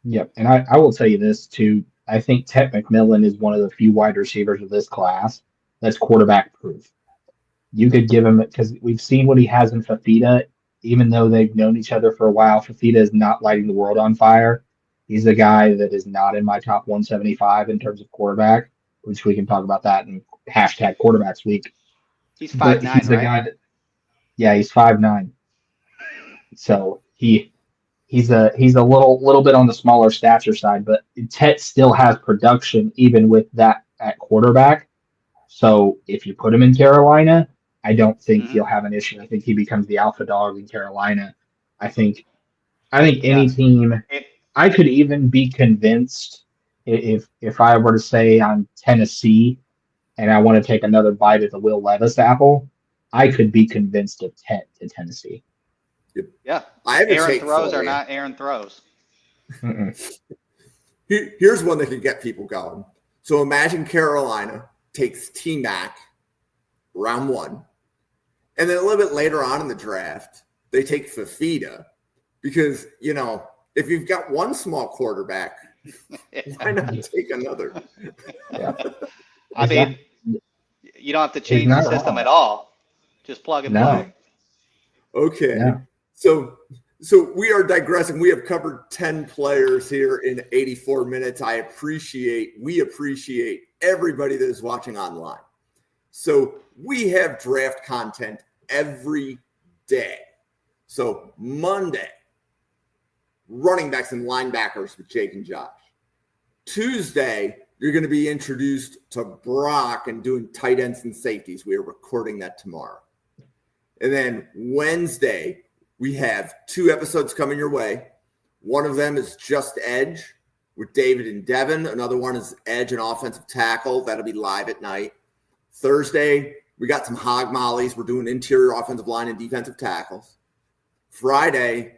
Yep, and I will tell you this too. I think Tet McMillan is one of the few wide receivers of this class that's quarterback proof. You could give him, because we've seen what he has in Fafita, even though they've known each other for a while. Fafita is not lighting the world on fire. He's a guy that is not in my top 175 in terms of quarterback, which we can talk about that in hashtag quarterbacks week. He's 5'9", he's a guy that, he's 5'9". So he's a little bit on the smaller stature side, but Tet still has production even with that at quarterback. So if you put him in Carolina, I don't think he'll have an issue. I think he becomes the alpha dog in Carolina. I think any team. I could even be convinced if I were to say I'm Tennessee and I want to take another bite at the Will Levis apple, I could be convinced of Tet to Tennessee. Yeah, Aaron throws are not Aaron throws. Here's one that could get people going. So imagine Carolina takes T-Mac round 1, and then a little bit later on in the draft, they take Fafita because, if you've got one small quarterback, why not take another? Yeah. I mean, you don't have to change the system at all. Just plug and play. Okay. Yeah. So we are digressing. We have covered 10 players here in 84 minutes. We appreciate everybody that is watching online. So we have draft content every day. So Monday, running backs and linebackers with Jake and Josh. Tuesday, you're going to be introduced to Brock and doing tight ends and safeties. We are recording that tomorrow. And then Wednesday, we have 2 episodes coming your way. One of them is Just Edge with David and Devin. Another one is Edge and Offensive Tackle. That'll be live at night. Thursday, we got some hog mollies. We're doing interior offensive line and defensive tackles. Friday,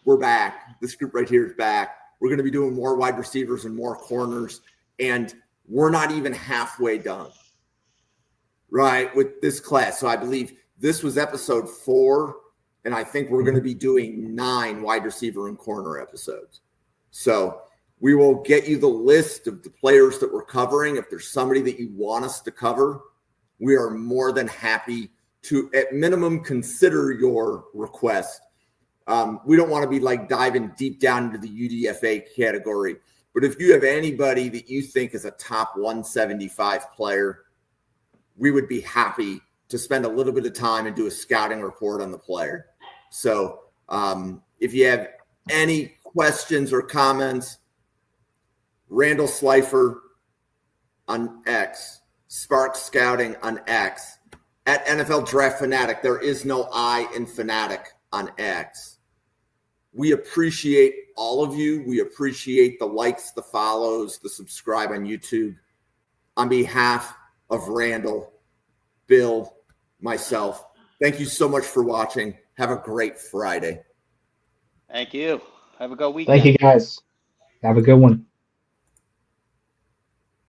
we're back. This group right here is back. We're going to be doing more wide receivers and more corners. And we're not even halfway done, right, with this class. So I believe this was episode 4, and I think we're going to be doing 9 wide receiver and corner episodes. So we will get you the list of the players that we're covering. If there's somebody that you want us to cover, we are more than happy to, at minimum, consider your request. We don't want to be like diving deep down into the UDFA category, but if you have anybody that you think is a top 175 player, we would be happy to spend a little bit of time and do a scouting report on the player. So if you have any questions or comments, Randall Slifer on X, Spark Scouting on X, at NFL Draft Fanatic. There is no I in Fanatic on X. We appreciate all of you. We appreciate the likes, the follows, the subscribe on YouTube. On behalf of Randall, Bill, myself, thank you so much for watching. Have a great Friday. Thank you. Have a good weekend. Thank you, guys. Have a good one.